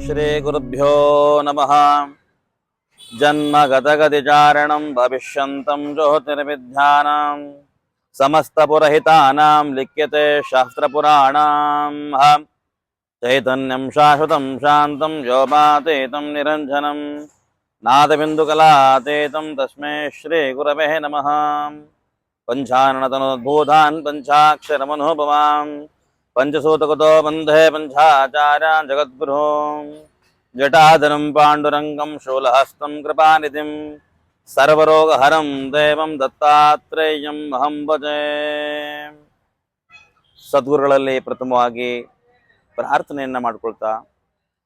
श्रीगुरुभ्यो नमः। जन्मगतगतिचारणं भविष्यन्तं ज्योतिर्विद्यानां समस्तपुरहितानां लिख्यते शास्त्रपुराणाम्। चैतन्यं शाश्वतं शान्तं योपातीतं निरञ्जनं नादबिन्दुकलातीतं तस्मै श्रीगुरवे नमः। पञ्चाननतनोद्भूतान् पञ्चाक्षरमनोभवान् पंचसूतकुतो वंदे पंचाचार्यान् जगद्गुरून्। जटाधरं पाण्डुरङ्गं शूलहस्तं कृपानिधिं सर्वरोगहरं देवं दत्तात्रेयं अहं भजे। ಸದ್ಗುರುಗಳಲ್ಲಿ ಪ್ರಥಮವಾಗಿ ಪ್ರಾರ್ಥನೆಯನ್ನು ಮಾಡಿಕೊಳ್ತಾ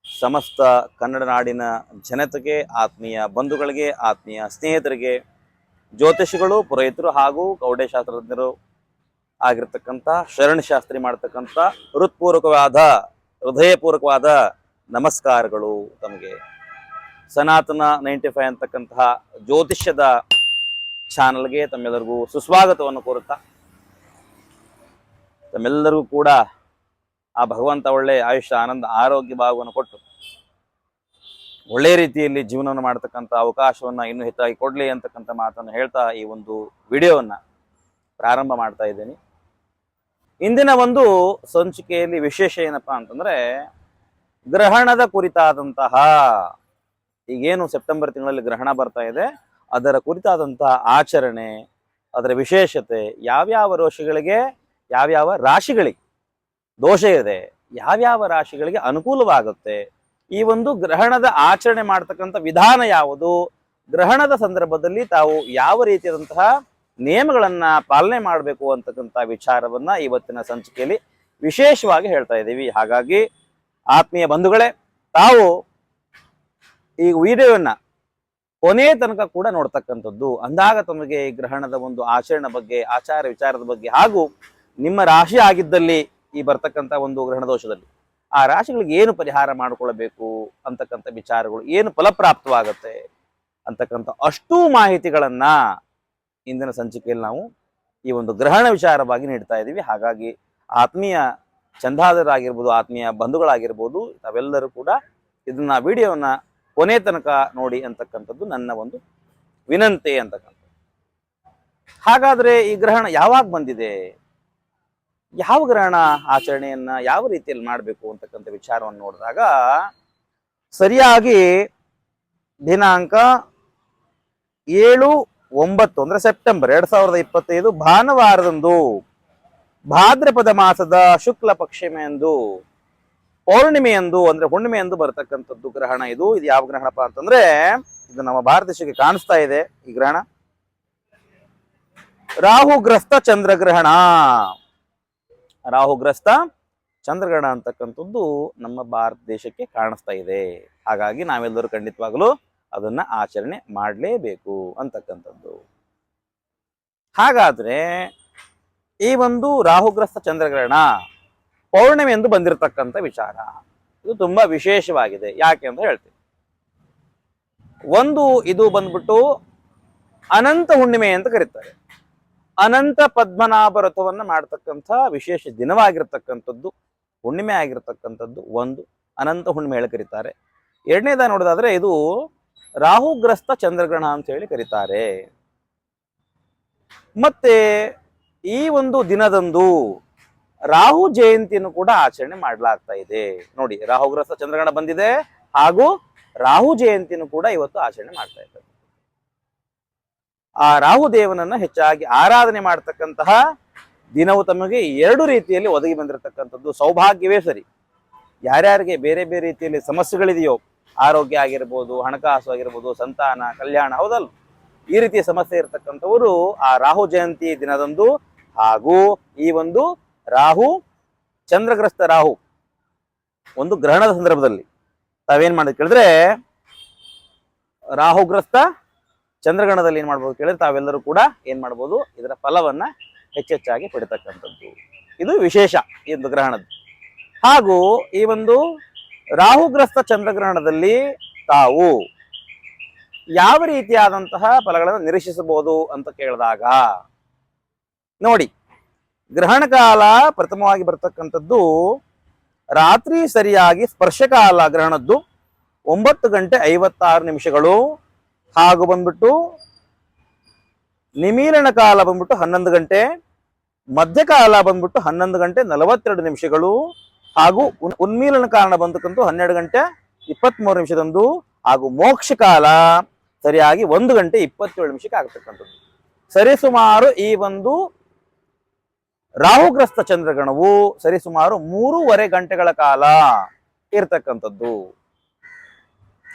ಸಮಸ್ತ ಕನ್ನಡ ನಾಡಿನ ಜನತೆಗೆ, ಆತ್ಮೀಯ ಬಂಧುಗಳಿಗೆ, ಆತ್ಮೀಯ ಸ್ನೇಹಿತರಿಗೆ, ಜ್ಯೋತಿಷಿಗಳು, ಪುರೋಹಿತರು ಹಾಗೂ ಕೌಡೆಶಾಸ್ತ್ರಜ್ಞರು ಆಗಿರ್ತಕ್ಕಂಥ ಶರಣಶಾಸ್ತ್ರಿ ಮಾಡ್ತಕ್ಕಂಥ ಹೃದಯಪೂರ್ವಕವಾದ ನಮಸ್ಕಾರಗಳು ತಮಗೆ. ಸನಾತನ 95 ಅಂತಕ್ಕಂತಹ ಜ್ಯೋತಿಷ್ಯದ ಚಾನಲ್ಗೆ ತಮ್ಮೆಲ್ಲರಿಗೂ ಸುಸ್ವಾಗತವನ್ನು ಕೋರುತ್ತಾ, ತಮ್ಮೆಲ್ಲರಿಗೂ ಕೂಡ ಆ ಭಗವಂತ ಒಳ್ಳೆ ಆಯುಷ್ಯ, ಆನಂದ, ಆರೋಗ್ಯ ಭಾಗವನ್ನು ಕೊಟ್ಟು ಒಳ್ಳೆ ರೀತಿಯಲ್ಲಿ ಜೀವನವನ್ನು ಮಾಡ್ತಕ್ಕಂಥ ಅವಕಾಶವನ್ನು ಇನ್ನೂ ಹೆಚ್ಚಾಗಿ ಕೊಡಲಿ ಅಂತಕ್ಕಂಥ ಮಾತನ್ನು ಹೇಳ್ತಾ ಈ ಒಂದು ವಿಡಿಯೋವನ್ನು ಪ್ರಾರಂಭ ಮಾಡ್ತಾ ಇದ್ದೀನಿ. ಇಂದಿನ ಒಂದು ಸಂಚಿಕೆಯಲ್ಲಿ ವಿಶೇಷ ಏನಪ್ಪಾ ಅಂತಂದ್ರೆ, ಗ್ರಹಣದ ಕುರಿತಾದಂತಹ, ಈಗೇನು ಸೆಪ್ಟೆಂಬರ್ ತಿಂಗಳಲ್ಲಿ ಗ್ರಹಣ ಬರ್ತಾ ಇದೆ ಅದರ ಕುರಿತಾದಂತಹ ಆಚರಣೆ, ಅದರ ವಿಶೇಷತೆ, ಯಾವ್ಯಾವ ರಾಶಿಗಳಿಗೆ ದೋಷ ಇದೆ, ಯಾವ್ಯಾವ ರಾಶಿಗಳಿಗೆ ಅನುಕೂಲವಾಗುತ್ತೆ, ಈ ಒಂದು ಗ್ರಹಣದ ಆಚರಣೆ ಮಾಡ್ತಕ್ಕಂಥ ವಿಧಾನ ಯಾವುದು, ಗ್ರಹಣದ ಸಂದರ್ಭದಲ್ಲಿ ತಾವು ಯಾವ ರೀತಿಯಾದಂತಹ ನಿಯಮಗಳನ್ನ ಪಾಲನೆ ಮಾಡಬೇಕು ಅಂತಕ್ಕಂಥ ವಿಚಾರವನ್ನ ಇವತ್ತಿನ ಸಂಚಿಕೆಯಲ್ಲಿ ವಿಶೇಷವಾಗಿ ಹೇಳ್ತಾ ಇದ್ದೀವಿ. ಹಾಗಾಗಿ ಆತ್ಮೀಯ ಬಂಧುಗಳೇ, ತಾವು ಈ ವಿಡಿಯೋವನ್ನ ಕೊನೆ ತನಕ ಕೂಡ ನೋಡ್ತಕ್ಕಂಥದ್ದು. ಅಂದಾಗ ತಮಗೆ ಈ ಗ್ರಹಣದ ಒಂದು ಆಚರಣೆ ಬಗ್ಗೆ, ಆಚಾರ ವಿಚಾರದ ಬಗ್ಗೆ, ಹಾಗೂ ನಿಮ್ಮ ರಾಶಿ ಆಗಿದ್ದಲ್ಲಿ ಈ ಬರ್ತಕ್ಕಂಥ ಒಂದು ಗ್ರಹಣ ದೋಷದಲ್ಲಿ ಆ ರಾಶಿಗಳಿಗೆ ಏನು ಪರಿಹಾರ ಮಾಡಿಕೊಳ್ಳಬೇಕು ಅಂತಕ್ಕಂಥ ವಿಚಾರಗಳು, ಏನು ಫಲಪ್ರಾಪ್ತವಾಗುತ್ತೆ ಅಂತಕ್ಕಂಥ ಅಷ್ಟೂ ಮಾಹಿತಿಗಳನ್ನ ಇಂದಿನ ಸಂಚಿಕೆಯಲ್ಲಿ ನಾವು ಈ ಒಂದು ಗ್ರಹಣ ವಿಚಾರವಾಗಿ ನೀಡ್ತಾ ಇದ್ದೀವಿ. ಹಾಗಾಗಿ ಆತ್ಮೀಯ ಚಂದಾದರಾಗಿರ್ಬೋದು, ಆತ್ಮೀಯ ಬಂಧುಗಳಾಗಿರ್ಬೋದು, ತಾವೆಲ್ಲರೂ ಕೂಡ ಇದನ್ನ ವಿಡಿಯೋವನ್ನ ಕೊನೆ ತನಕ ನೋಡಿ ಅಂತಕ್ಕಂಥದ್ದು ನನ್ನ ಒಂದು ವಿನಂತಿ ಅಂತಕ್ಕಂಥದ್ದು. ಹಾಗಾದ್ರೆ ಈ ಗ್ರಹಣ ಯಾವಾಗ ಬಂದಿದೆ, ಯಾವ ಗ್ರಹಣ ಆಚರಣೆಯನ್ನ ಯಾವ ರೀತಿಯಲ್ಲಿ ಮಾಡಬೇಕು ಅಂತಕ್ಕಂಥ ವಿಚಾರವನ್ನು ನೋಡಿದಾಗ, ಸರಿಯಾಗಿ ದಿನಾಂಕ 7-9 ಅಂದ್ರೆ ಸೆಪ್ಟೆಂಬರ್ 2025 ಭಾನುವಾರದಂದು, ಭಾದ್ರಪದ ಮಾಸದ ಶುಕ್ಲ ಪಕ್ಷಿಮೆಯಂದು, ಪೌರ್ಣಿಮೆಯಂದು ಅಂದ್ರೆ ಹುಣ್ಣಿಮೆಯಂದು ಬರ್ತಕ್ಕಂಥದ್ದು ಗ್ರಹಣ ಇದು. ಇದು ಯಾವ ಗ್ರಹಣಪ್ಪ ಅಂತಂದ್ರೆ, ಇದು ನಮ್ಮ ಭಾರತ ದೇಶಕ್ಕೆ ಕಾಣಿಸ್ತಾ ಇದೆ ಈ ಗ್ರಹಣ. ರಾಹುಗ್ರಸ್ತ ಚಂದ್ರಗ್ರಹಣ. ರಾಹುಗ್ರಸ್ತ ಚಂದ್ರಗ್ರಹಣ ಅಂತಕ್ಕಂಥದ್ದು ನಮ್ಮ ಭಾರತ ದೇಶಕ್ಕೆ ಕಾಣಿಸ್ತಾ ಇದೆ. ಹಾಗಾಗಿ ನಾವೆಲ್ಲರೂ ಖಂಡಿತವಾಗಲೂ ಅದನ್ನ ಆಚರಣೆ ಮಾಡಲೇಬೇಕು ಅಂತಕ್ಕಂಥದ್ದು. ಹಾಗಾದ್ರೆ ಈ ಒಂದು ರಾಹುಗ್ರಸ್ತ ಚಂದ್ರಗ್ರಹಣ ಪೌರ್ಣಿಮೆ ಎಂದು ಬಂದಿರತಕ್ಕಂಥ ವಿಚಾರ ಇದು ತುಂಬಾ ವಿಶೇಷವಾಗಿದೆ. ಯಾಕೆ ಅಂತ ಹೇಳ್ತೀನಿ. ಒಂದು, ಇದು ಬಂದ್ಬಿಟ್ಟು ಅನಂತ ಹುಣ್ಣಿಮೆ ಅಂತ ಕರೀತಾರೆ. ಅನಂತ ಪದ್ಮನಾಭ ವ್ರತವನ್ನ ಮಾಡ್ತಕ್ಕಂಥ ವಿಶೇಷ ದಿನವಾಗಿರ್ತಕ್ಕಂಥದ್ದು ಹುಣ್ಣಿಮೆ ಆಗಿರ್ತಕ್ಕಂಥದ್ದು ಒಂದು ಅನಂತ ಹುಣ್ಣಿಮೆ ಹೇಳಿ ಕರೀತಾರೆ. ಎರಡನೇದ ನೋಡೋದಾದ್ರೆ ಇದು ರಾಹುಗ್ರಸ್ತ ಚಂದ್ರಗ್ರಹಣ ಅಂತ ಹೇಳಿ ಕರೀತಾರೆ. ಮತ್ತೆ ಈ ಒಂದು ದಿನದಂದು ರಾಹು ಜಯಂತಿಯನ್ನು ಕೂಡ ಆಚರಣೆ ಮಾಡಲಾಗ್ತಾ ಇದೆ. ನೋಡಿ, ರಾಹುಗ್ರಸ್ತ ಚಂದ್ರಗ್ರಹಣ ಬಂದಿದೆ, ಹಾಗೂ ರಾಹು ಜಯಂತಿಯನ್ನು ಕೂಡ ಇವತ್ತು ಆಚರಣೆ ಮಾಡ್ತಾ ಇದ್ದಾರೆ. ಆ ರಾಹು ದೇವನನ್ನ ಹೆಚ್ಚಾಗಿ ಆರಾಧನೆ ಮಾಡತಕ್ಕಂತಹ ದಿನವು ತಮಗೆ ಎರಡು ರೀತಿಯಲ್ಲಿ ಒದಗಿ ಬಂದಿರತಕ್ಕಂಥದ್ದು. ಸೌಭಾಗ್ಯವೇ ಸರಿ, ಯಾರ್ಯಾರಿಗೆ ಬೇರೆ ಬೇರೆ ರೀತಿಯಲ್ಲಿ ಸಮಸ್ಯೆಗಳಿದೆಯೋ, ಆರೋಗ್ಯ ಆಗಿರ್ಬೋದು, ಹಣಕಾಸು ಆಗಿರ್ಬೋದು, ಸಂತಾನ, ಕಲ್ಯಾಣ, ಹೌದಲ್ಲ, ಈ ರೀತಿಯ ಸಮಸ್ಯೆ ಇರತಕ್ಕಂಥವರು ಆ ರಾಹು ಜಯಂತಿ ದಿನದಂದು, ಹಾಗೂ ಈ ಒಂದು ರಾಹು ಚಂದ್ರಗ್ರಸ್ತ ರಾಹು ಒಂದು ಗ್ರಹಣದ ಸಂದರ್ಭದಲ್ಲಿ ತಾವೇನ್ ಮಾಡೋದು ಕೇಳಿದ್ರೆ, ರಾಹುಗ್ರಸ್ತ ಚಂದ್ರಗ್ರಹಣದಲ್ಲಿ ಏನ್ ಮಾಡ್ಬೋದು ಕೇಳಿದ್ರೆ ತಾವೆಲ್ಲರೂ ಕೂಡ ಏನ್ ಮಾಡ್ಬೋದು, ಇದರ ಫಲವನ್ನ ಹೆಚ್ಚೆಚ್ಚಾಗಿ ಪಡಿತಕ್ಕಂಥದ್ದು. ಇದು ವಿಶೇಷ ಈ ಒಂದು ಗ್ರಹಣದ್ದು. ಹಾಗೂ ಈ ಒಂದು ರಾಹುಗ್ರಸ್ತ ಚಂದ್ರಗ್ರಹಣದಲ್ಲಿ ತಾವು ಯಾವ ರೀತಿಯಾದಂತಹ ಫಲಗಳನ್ನು ನಿರೀಕ್ಷಿಸಬಹುದು ಅಂತ ಕೇಳಿದಾಗ, ನೋಡಿ, ಗ್ರಹಣ ಕಾಲ ಪ್ರಥಮವಾಗಿ ಬರ್ತಕ್ಕಂಥದ್ದು ರಾತ್ರಿ ಸರಿಯಾಗಿ ಸ್ಪರ್ಶಕಾಲ ಗ್ರಹಣದ್ದು 9:56 ಹಾಗೂ ಬಂದ್ಬಿಟ್ಟು ನಿಮೀಲನ ಕಾಲ ಬಂದ್ಬಿಟ್ಟು 11 ಗಂಟೆ, ಮಧ್ಯಕಾಲ ಬಂದ್ಬಿಟ್ಟು 11:42 ಹಾಗೂ ಉನ್ಮೀಲನ ಕಾಲ ಬಂದಕ್ಕಂತೂ 12:23 ಹಾಗೂ ಮೋಕ್ಷ ಕಾಲ ಸರಿಯಾಗಿ 1:27 ಆಗ್ತಕ್ಕಂಥದ್ದು. ಸರಿಸುಮಾರು ಈ ಒಂದು ರಾಹುಗ್ರಸ್ತ ಚಂದ್ರಗ್ರಹಣವು ಸರಿಸುಮಾರು 3.5 ಗಂಟೆಗಳ ಕಾಲ ಇರ್ತಕ್ಕಂಥದ್ದು.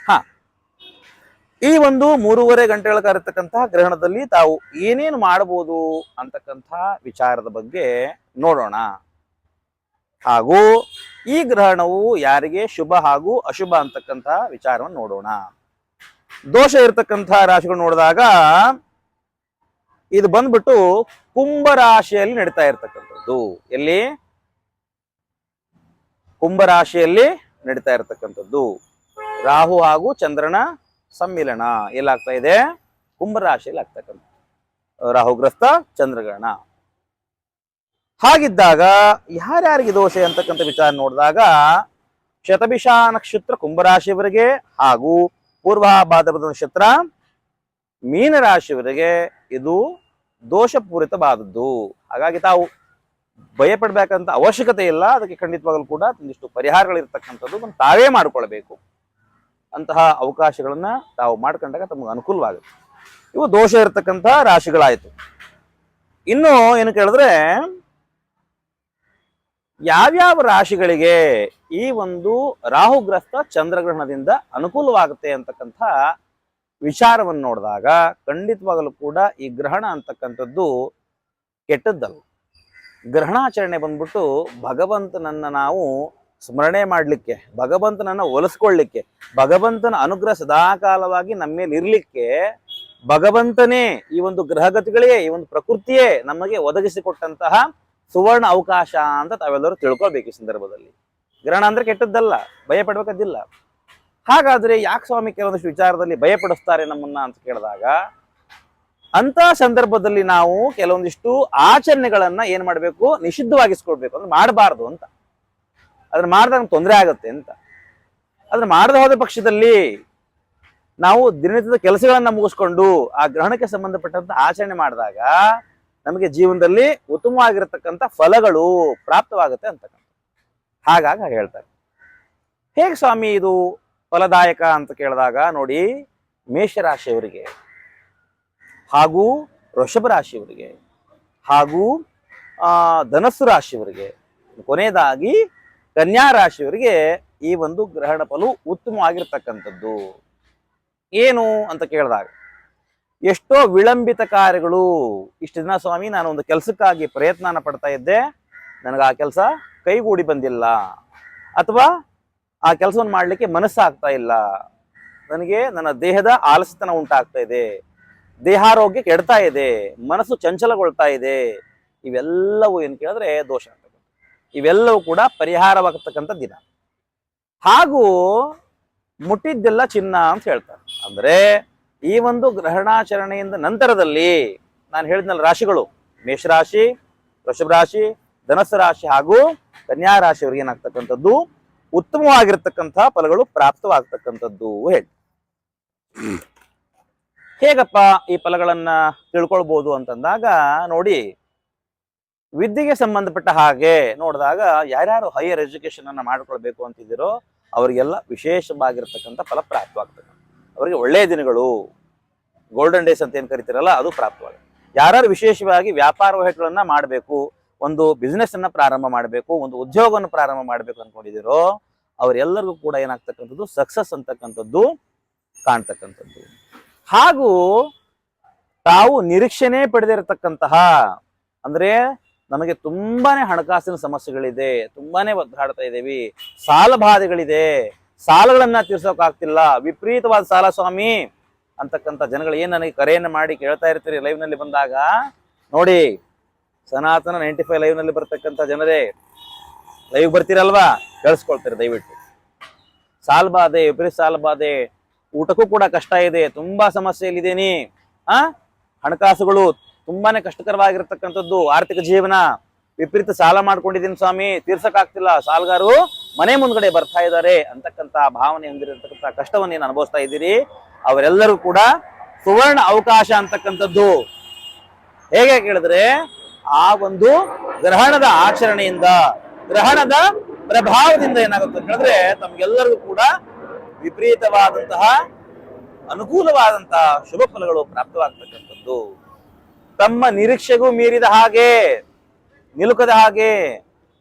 ಈ ಒಂದು 3.5 ಗಂಟೆಗಳ ಕಾಲ ಇರ್ತಕ್ಕಂತಹ ಗ್ರಹಣದಲ್ಲಿ ತಾವು ಏನೇನು ಮಾಡಬಹುದು ಅಂತಕ್ಕಂಥ ವಿಚಾರದ ಬಗ್ಗೆ ನೋಡೋಣ. ಹಾಗೂ ಈ ಗ್ರಹಣವು ಯಾರಿಗೆ ಶುಭ ಹಾಗೂ ಅಶುಭ ಅಂತಕ್ಕಂಥ ವಿಚಾರವನ್ನು ನೋಡೋಣ. ದೋಷ ಇರತಕ್ಕಂಥ ರಾಶಿಗಳು ನೋಡಿದಾಗ ಇದು ಬಂದ್ಬಿಟ್ಟು ಕುಂಭರಾಶಿಯಲ್ಲಿ ನಡೀತಾ ಇರ್ತಕ್ಕಂಥದ್ದು. ಎಲ್ಲಿ? ಕುಂಭರಾಶಿಯಲ್ಲಿ ನಡೀತಾ ಇರ್ತಕ್ಕಂಥದ್ದು. ರಾಹು ಹಾಗೂ ಚಂದ್ರನ ಸಮ್ಮಿಲನ ಎಲ್ಲಾಗ್ತಾ ಇದೆ? ಕುಂಭರಾಶಿಯಲ್ಲಿ ಆಗ್ತಕ್ಕಂಥ ರಾಹುಗ್ರಸ್ತ ಚಂದ್ರಗ್ರಹಣ. ಹಾಗಿದ್ದಾಗ ಯಾರ್ಯಾರಿಗೆ ದೋಷ ಅಂತಕ್ಕಂಥ ವಿಚಾರ ನೋಡಿದಾಗ ಶತಭಿಷ ನಕ್ಷತ್ರ ಕುಂಭರಾಶಿಯವರಿಗೆ ಹಾಗೂ ಪೂರ್ವ ಭಾದ್ರಪದ ನಕ್ಷತ್ರ ಮೀನರಾಶಿಯವರಿಗೆ ಇದು ದೋಷಪೂರಿತವಾದದ್ದು. ಹಾಗಾಗಿ ತಾವು ಭಯಪಡಬೇಕಂತ ಅವಶ್ಯಕತೆ ಇಲ್ಲ. ಅದಕ್ಕೆ ಖಂಡಿತವಾಗಲೂ ಕೂಡ ಒಂದಿಷ್ಟು ಪರಿಹಾರಗಳಿರ್ತಕ್ಕಂಥದ್ದು ತಾವೇ ಮಾಡಿಕೊಳ್ಬೇಕು. ಅಂತಹ ಅವಕಾಶಗಳನ್ನ ತಾವು ಮಾಡ್ಕೊಂಡಾಗ ತಮಗೆ ಅನುಕೂಲವಾಗುತ್ತೆ. ಇವು ದೋಷ ಇರತಕ್ಕಂಥ ರಾಶಿಗಳಾಯಿತು. ಇನ್ನು ಏನು ಕೇಳಿದ್ರೆ, ಯಾವ್ಯಾವ ರಾಶಿಗಳಿಗೆ ಈ ಒಂದು ರಾಹುಗ್ರಸ್ತ ಚಂದ್ರಗ್ರಹಣದಿಂದ ಅನುಕೂಲವಾಗುತ್ತೆ ಅಂತಕ್ಕಂಥ ವಿಚಾರವನ್ನು ನೋಡಿದಾಗ ಖಂಡಿತವಾಗಲೂ ಕೂಡ ಈ ಗ್ರಹಣ ಅಂತಕ್ಕಂಥದ್ದು ಕೆಟ್ಟದ್ದಲ್ಲ. ಗ್ರಹಣಾಚರಣೆ ಬಂದ್ಬಿಟ್ಟು ಭಗವಂತನನ್ನ ನಾವು ಸ್ಮರಣೆ ಮಾಡಲಿಕ್ಕೆ, ಭಗವಂತನನ್ನ ಒಲಿಸ್ಕೊಳ್ಳಿಕ್ಕೆ, ಭಗವಂತನ ಅನುಗ್ರಹ ಸದಾಕಾಲವಾಗಿ ನಮ್ಮ ಮೇಲೆ ಇರ್ಲಿಕ್ಕೆ ಭಗವಂತನೇ ಈ ಒಂದು ಗ್ರಹಗತಿಗಳೇ, ಈ ಒಂದು ಪ್ರಕೃತಿಯೇ ನಮಗೆ ಒದಗಿಸಿಕೊಟ್ಟಂತಹ ಸುವರ್ಣ ಅವಕಾಶ ಅಂತ ತಾವೆಲ್ಲರೂ ತಿಳ್ಕೊಳ್ಬೇಕು. ಈ ಸಂದರ್ಭದಲ್ಲಿ ಗ್ರಹಣ ಅಂದ್ರೆ ಕೆಟ್ಟದ್ದಲ್ಲ, ಭಯ ಪಡ್ಬೇಕದ್ದಿಲ್ಲ. ಹಾಗಾದ್ರೆ ಯಾಕೆ ಸ್ವಾಮಿ ಕೆಲವೊಂದಿಷ್ಟು ವಿಚಾರದಲ್ಲಿ ಭಯಪಡಿಸ್ತಾರೆ ನಮ್ಮನ್ನ ಅಂತ ಕೇಳಿದಾಗ, ಅಂತ ಸಂದರ್ಭದಲ್ಲಿ ನಾವು ಕೆಲವೊಂದಿಷ್ಟು ಆಚರಣೆಗಳನ್ನ ಏನ್ ಮಾಡ್ಬೇಕು, ನಿಷಿದ್ಧವಾಗಿಸ್ಕೊಳ್ಬೇಕು. ಅಂದ್ರೆ ಮಾಡಬಾರ್ದು ಅಂತ. ಅದನ್ನ ಮಾಡಿದಾಗ ತೊಂದರೆ ಆಗುತ್ತೆ ಅಂತ. ಅದನ್ನ ಮಾಡದೆ ಹೋದ ಪಕ್ಷದಲ್ಲಿ ನಾವು ದಿನನಿತ್ಯದ ಕೆಲಸಗಳನ್ನ ಮುಗಿಸ್ಕೊಂಡು ಆ ಗ್ರಹಣಕ್ಕೆ ಸಂಬಂಧಪಟ್ಟಂತ ಆಚರಣೆ ಮಾಡಿದಾಗ ನಮಗೆ ಜೀವನದಲ್ಲಿ ಉತ್ತಮವಾಗಿರತಕ್ಕಂಥ ಫಲಗಳು ಪ್ರಾಪ್ತವಾಗುತ್ತೆ ಅಂತಕ್ಕಂಥ. ಹಾಗಾಗಿ ಹೇಳ್ತಾರೆ. ಹೇಗೆ ಸ್ವಾಮಿ ಇದು ಫಲದಾಯಕ ಅಂತ ಕೇಳಿದಾಗ ನೋಡಿ, ಮೇಷರಾಶಿಯವರಿಗೆ ಹಾಗೂ ವೃಷಭ ರಾಶಿಯವರಿಗೆ ಹಾಗೂ ಧನಸ್ಸು ರಾಶಿಯವರಿಗೆ, ಕೊನೆಯದಾಗಿ ಕನ್ಯಾ ರಾಶಿಯವರಿಗೆ ಈ ಒಂದು ಗ್ರಹಣ ಫಲವು ಉತ್ತಮವಾಗಿರ್ತಕ್ಕಂಥದ್ದು. ಏನು ಅಂತ ಕೇಳಿದಾಗ, ಎಷ್ಟೋ ವಿಳಂಬಿತ ಕಾರ್ಯಗಳು, ಇಷ್ಟು ದಿನ ಸ್ವಾಮಿ ನಾನು ಒಂದು ಕೆಲಸಕ್ಕಾಗಿ ಪ್ರಯತ್ನ ಪಡ್ತಾ ಇದ್ದೆ, ನನಗೆ ಆ ಕೆಲಸ ಕೈಗೂಡಿ ಬಂದಿಲ್ಲ, ಅಥವಾ ಆ ಕೆಲಸವನ್ನು ಮಾಡಲಿಕ್ಕೆ ಮನಸ್ಸಾಗ್ತಾ ಇಲ್ಲ, ನನಗೆ ನನ್ನ ದೇಹದ ಆಲಸ್ಯತನ ಉಂಟಾಗ್ತಾ ಇದೆ, ದೇಹಾರೋಗ್ಯ ಕೆಡ್ತಾ ಇದೆ, ಮನಸ್ಸು ಚಂಚಲಗೊಳ್ತಾ ಇದೆ, ಇವೆಲ್ಲವೂ ಏನು ಕೇಳಿದ್ರೆ ದೋಷ ಅಂತ. ಇವೆಲ್ಲವೂ ಕೂಡ ಪರಿಹಾರವಾಗತಕ್ಕಂಥ ದಿನ. ಹಾಗೂ ಮುಟ್ಟಿದ್ದೆಲ್ಲ ಚಿನ್ನ ಅಂತ ಹೇಳ್ತಾರೆ. ಅಂದ್ರೆ ಈ ಒಂದು ಗ್ರಹಣಾಚರಣೆಯಿಂದ ನಂತರದಲ್ಲಿ ನಾನು ಹೇಳಿದ್ನಲ್ಲ ರಾಶಿಗಳು, ಮೇಷರಾಶಿ, ವೃಷಭ ರಾಶಿ, ಧನಸ್ಸು ರಾಶಿ ಹಾಗೂ ಕನ್ಯಾ ರಾಶಿಯವರಿಗೆ ಏನಾಗ್ತಕ್ಕಂಥದ್ದು ಉತ್ತಮವಾಗಿರ್ತಕ್ಕಂಥ ಫಲಗಳು ಪ್ರಾಪ್ತವಾಗ್ತಕ್ಕಂಥದ್ದು ಹೇಳಿ. ಹೇಗಪ್ಪ ಈ ಫಲಗಳನ್ನ ತಿಳ್ಕೊಳ್ಬಹುದು ಅಂತಂದಾಗ ನೋಡಿ, ವಿದ್ಯೆಗೆ ಸಂಬಂಧಪಟ್ಟ ಹಾಗೆ ನೋಡಿದಾಗ ಯಾರ್ಯಾರು ಹೈಯರ್ ಎಜುಕೇಶನ್ ಅನ್ನ ಮಾಡ್ಕೊಳ್ಬೇಕು ಅಂತಿದ್ದೀರೋ ಅವರಿಗೆಲ್ಲ ವಿಶೇಷವಾಗಿರ್ತಕ್ಕಂಥ ಫಲ ಪ್ರಾಪ್ತವಾಗ್ತದೆ. ಅವರಿಗೆ ಒಳ್ಳೆಯ ದಿನಗಳು, ಗೋಲ್ಡನ್ ಡೇಸ್ ಅಂತ ಏನ್ ಕರಿತೀರಲ್ಲ, ಅದು ಪ್ರಾಪ್ತವಾಗುತ್ತೆ. ಯಾರು ವಿಶೇಷವಾಗಿ ವ್ಯಾಪಾರ ವಹಿವಾಟುಗಳನ್ನ ಮಾಡಬೇಕು, ಒಂದು ಬಿಸ್ನೆಸ್ ಅನ್ನ ಪ್ರಾರಂಭ ಮಾಡಬೇಕು, ಒಂದು ಉದ್ಯೋಗವನ್ನು ಪ್ರಾರಂಭ ಮಾಡಬೇಕು ಅನ್ಕೊಂಡಿದ್ದೀರೋ ಅವರೆಲ್ಲರಿಗೂ ಕೂಡ ಏನಾಗ್ತಕ್ಕಂಥದ್ದು ಸಕ್ಸಸ್ ಅಂತಕ್ಕಂಥದ್ದು ಕಾಣ್ತಕ್ಕಂಥದ್ದು. ಹಾಗೂ ತಾವು ನಿರೀಕ್ಷೆನೇ ಪಡೆದಿರತಕ್ಕಂತಹ, ಅಂದ್ರೆ ನಮಗೆ ತುಂಬಾನೇ ಹಣಕಾಸಿನ ಸಮಸ್ಯೆಗಳಿದೆ, ತುಂಬಾನೇ ಒದ್ದಾಡ್ತಾ ಇದ್ದೇವೆ, ಸಾಲ ಬಾಧೆಗಳಿದೆ, ಸಾಲಗಳನ್ನ ತೀರ್ಸೋಕಾಗ್ತಿಲ್ಲ, ವಿಪರೀತವಾದ ಸಾಲ ಸ್ವಾಮಿ ಅಂತಕ್ಕಂಥ ಜನಗಳು ಏನ್ ನನಗೆ ಕರೆಯನ್ನು ಮಾಡಿ ಕೇಳ್ತಾ ಇರ್ತೀರಿ ಲೈವ್ ನಲ್ಲಿ ಬಂದಾಗ, ನೋಡಿ ಸನಾತನ 95 ಲೈವ್ ನಲ್ಲಿ ಬರ್ತಕ್ಕಂಥ ಜನರೇ, ಲೈವ್ ಬರ್ತೀರಲ್ವಾ, ಕಳಿಸ್ಕೊಳ್ತೀರಿ ದಯವಿಟ್ಟು. ಸಾಲ ಬಾಧೆ, ವಿಪರೀತ ಸಾಲ ಬಾಧೆ, ಊಟಕ್ಕೂ ಕೂಡ ಕಷ್ಟ ಇದೆ, ತುಂಬಾ ಸಮಸ್ಯೆಯಲ್ಲಿದ್ದೀನಿ, ಹಣಕಾಸುಗಳು ತುಂಬಾನೇ ಕಷ್ಟಕರವಾಗಿರ್ತಕ್ಕಂಥದ್ದು, ಆರ್ಥಿಕ ಜೀವನ, ವಿಪರೀತ ಸಾಲ ಮಾಡ್ಕೊಂಡಿದ್ದೀನಿ ಸ್ವಾಮಿ, ತೀರ್ಸಕ್ಕಾಗ್ತಿಲ್ಲ, ಸಾಲಗಾರರು ಮನೆ ಮುಂದ್ಗಡೆ ಬರ್ತಾ ಇದ್ದಾರೆ ಅಂತಕ್ಕಂಥ ಭಾವನೆ ಹೊಂದಿರತಕ್ಕಂಥ ಕಷ್ಟವನ್ನು ಏನು ಅನುಭವಿಸ್ತಾ ಇದ್ದೀರಿ, ಅವರೆಲ್ಲರೂ ಕೂಡ ಸುವರ್ಣ ಅವಕಾಶ ಅಂತಕ್ಕಂಥದ್ದು ಹೇಗೆ ಕೇಳಿದ್ರೆ ಆ ಒಂದು ಗ್ರಹಣದ ಆಚರಣೆಯಿಂದ, ಗ್ರಹಣದ ಪ್ರಭಾವದಿಂದ ಏನಾಗುತ್ತೆ ಅಂತ ಹೇಳಿದ್ರೆ ತಮ್ಗೆಲ್ಲರಿಗೂ ಕೂಡ ವಿಪರೀತವಾದಂತಹ ಅನುಕೂಲವಾದಂತಹ ಶುಭ ಫಲಗಳು ಪ್ರಾಪ್ತವಾಗ್ತಕ್ಕಂಥದ್ದು. ತಮ್ಮ ನಿರೀಕ್ಷೆಗೂ ಮೀರಿದ ಹಾಗೆ, ನಿಲುಕದ ಹಾಗೆ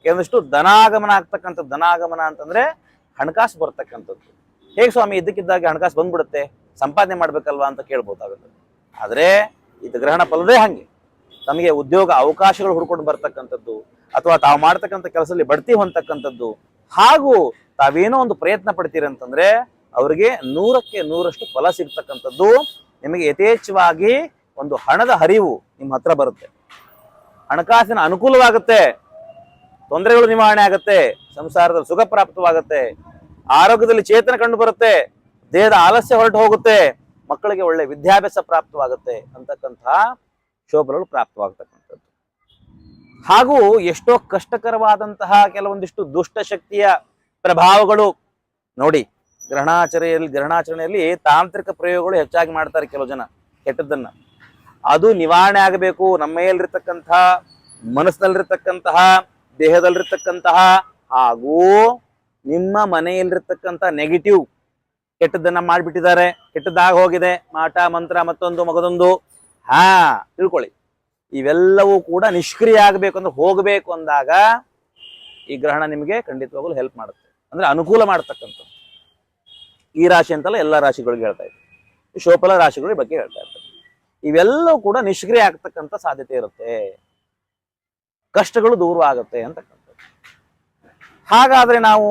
ಕೆಲವಷ್ಟು ಧನಾಗಮನ ಆಗ್ತಕ್ಕಂಥದ್ದು. ಧನಾಗಮನ ಅಂತಂದ್ರೆ ಹಣಕಾಸು ಬರ್ತಕ್ಕಂಥದ್ದು. ಹೇಗೆ ಸ್ವಾಮಿ ಇದ್ದಕ್ಕಿದ್ದಾಗೆ ಹಣಕಾಸು ಬಂದ್ಬಿಡುತ್ತೆ, ಸಂಪಾದನೆ ಮಾಡ್ಬೇಕಲ್ವಾ ಅಂತ ಕೇಳ್ಬೋದಾಗುತ್ತೆ. ಆದ್ರೆ ಇದು ಗ್ರಹಣ ಫಲದೇ ಹಂಗೆ. ತಮಗೆ ಉದ್ಯೋಗ ಅವಕಾಶಗಳು ಹುಡ್ಕೊಂಡು ಬರ್ತಕ್ಕಂಥದ್ದು, ಅಥವಾ ತಾವು ಮಾಡ್ತಕ್ಕಂಥ ಕೆಲಸದಲ್ಲಿ ಬಡ್ತಿ ಹೊಂದತಕ್ಕಂಥದ್ದು, ಹಾಗೂ ತಾವೇನೋ ಒಂದು ಪ್ರಯತ್ನ ಪಡ್ತೀರಿ ಅಂತಂದ್ರೆ ಅವರಿಗೆ 100ಕ್ಕೆ 100ರಷ್ಟು ಫಲ ಸಿಗ್ತಕ್ಕಂಥದ್ದು. ನಿಮಗೆ ಯಥೇಚ್ಛವಾಗಿ ಒಂದು ಹಣದ ಹರಿವು ನಿಮ್ಮ ಹತ್ರ ಬರುತ್ತೆ, ಹಣಕಾಸಿನ ಅನುಕೂಲವಾಗುತ್ತೆ, ತೊಂದರೆಗಳು ನಿವಾರಣೆ ಆಗುತ್ತೆ, ಸಂಸಾರದಲ್ಲಿ ಸುಖ ಪ್ರಾಪ್ತವಾಗುತ್ತೆ, ಆರೋಗ್ಯದಲ್ಲಿ ಚೇತನ ಕಂಡು ಬರುತ್ತೆ, ದೇಹದ ಆಲಸ್ಯ ಹೊರಟು ಹೋಗುತ್ತೆ, ಮಕ್ಕಳಿಗೆ ಒಳ್ಳೆ ವಿದ್ಯಾಭ್ಯಾಸ ಪ್ರಾಪ್ತವಾಗುತ್ತೆ ಅಂತಕ್ಕಂತಹ ಶೋಭಗಳು ಪ್ರಾಪ್ತವಾಗ್ತಕ್ಕಂಥದ್ದು. ಹಾಗೂ ಎಷ್ಟೋ ಕಷ್ಟಕರವಾದಂತಹ ಕೆಲವೊಂದಿಷ್ಟು ದುಷ್ಟ ಶಕ್ತಿಯ ಪ್ರಭಾವಗಳು ನೋಡಿ, ಗ್ರಹಣಾಚರಣೆಯಲ್ಲಿ ತಾಂತ್ರಿಕ ಪ್ರಯೋಗಗಳು ಹೆಚ್ಚಾಗಿ ಮಾಡ್ತಾರೆ ಕೆಲವು ಜನ. ಕೆಟ್ಟದ್ದನ್ನ ಅದು ನಿವಾರಣೆ ಆಗಬೇಕು. ನಮ್ಮ ಮೇಲಿರ್ತಕ್ಕಂತಹ, ಮನಸ್ಸಿನಲ್ಲಿರ್ತಕ್ಕಂತಹ, ದೇಹದಲ್ಲಿರ್ತಕ್ಕಂತಹ ಹಾಗೂ ನಿಮ್ಮ ಮನೆಯಲ್ಲಿರ್ತಕ್ಕಂಥ ನೆಗೆಟಿವ್ ಕೆಟ್ಟದ್ದನ್ನ ಮಾಡಿಬಿಟ್ಟಿದ್ದಾರೆ, ಕೆಟ್ಟದಾಗ ಹೋಗಿದೆ, ಮಾಟ ಮಂತ್ರ ಮತ್ತೊಂದು ಮಗದೊಂದು, ತಿಳ್ಕೊಳ್ಳಿ. ಇವೆಲ್ಲವೂ ಕೂಡ ನಿಷ್ಕ್ರಿಯ ಆಗಬೇಕು ಅಂದ್ರೆ, ಹೋಗಬೇಕು ಅಂದಾಗ ಈ ಗ್ರಹಣ ನಿಮಗೆ ಖಂಡಿತವಾಗಲೂ ಹೆಲ್ಪ್ ಮಾಡುತ್ತೆ, ಅಂದ್ರೆ ಅನುಕೂಲ ಮಾಡತಕ್ಕಂಥದ್ದು. ಈ ರಾಶಿ ಅಂತಲ್ಲ, ಎಲ್ಲ ರಾಶಿಗಳಿಗೆ ಹೇಳ್ತಾ ಇದ್ದೀವಿ, ಶೋಫಲ ರಾಶಿಗಳ ಬಗ್ಗೆ ಹೇಳ್ತಾ ಇರ್ತಾರೆ. ಇವೆಲ್ಲವೂ ಕೂಡ ನಿಷ್ಕ್ರಿಯ ಆಗ್ತಕ್ಕಂಥ ಸಾಧ್ಯತೆ ಇರುತ್ತೆ, ಕಷ್ಟಗಳು ದೂರ ಆಗುತ್ತೆ ಅಂತಕ್ಕಂಥದ್ದು. ಹಾಗಾದ್ರೆ ನಾವು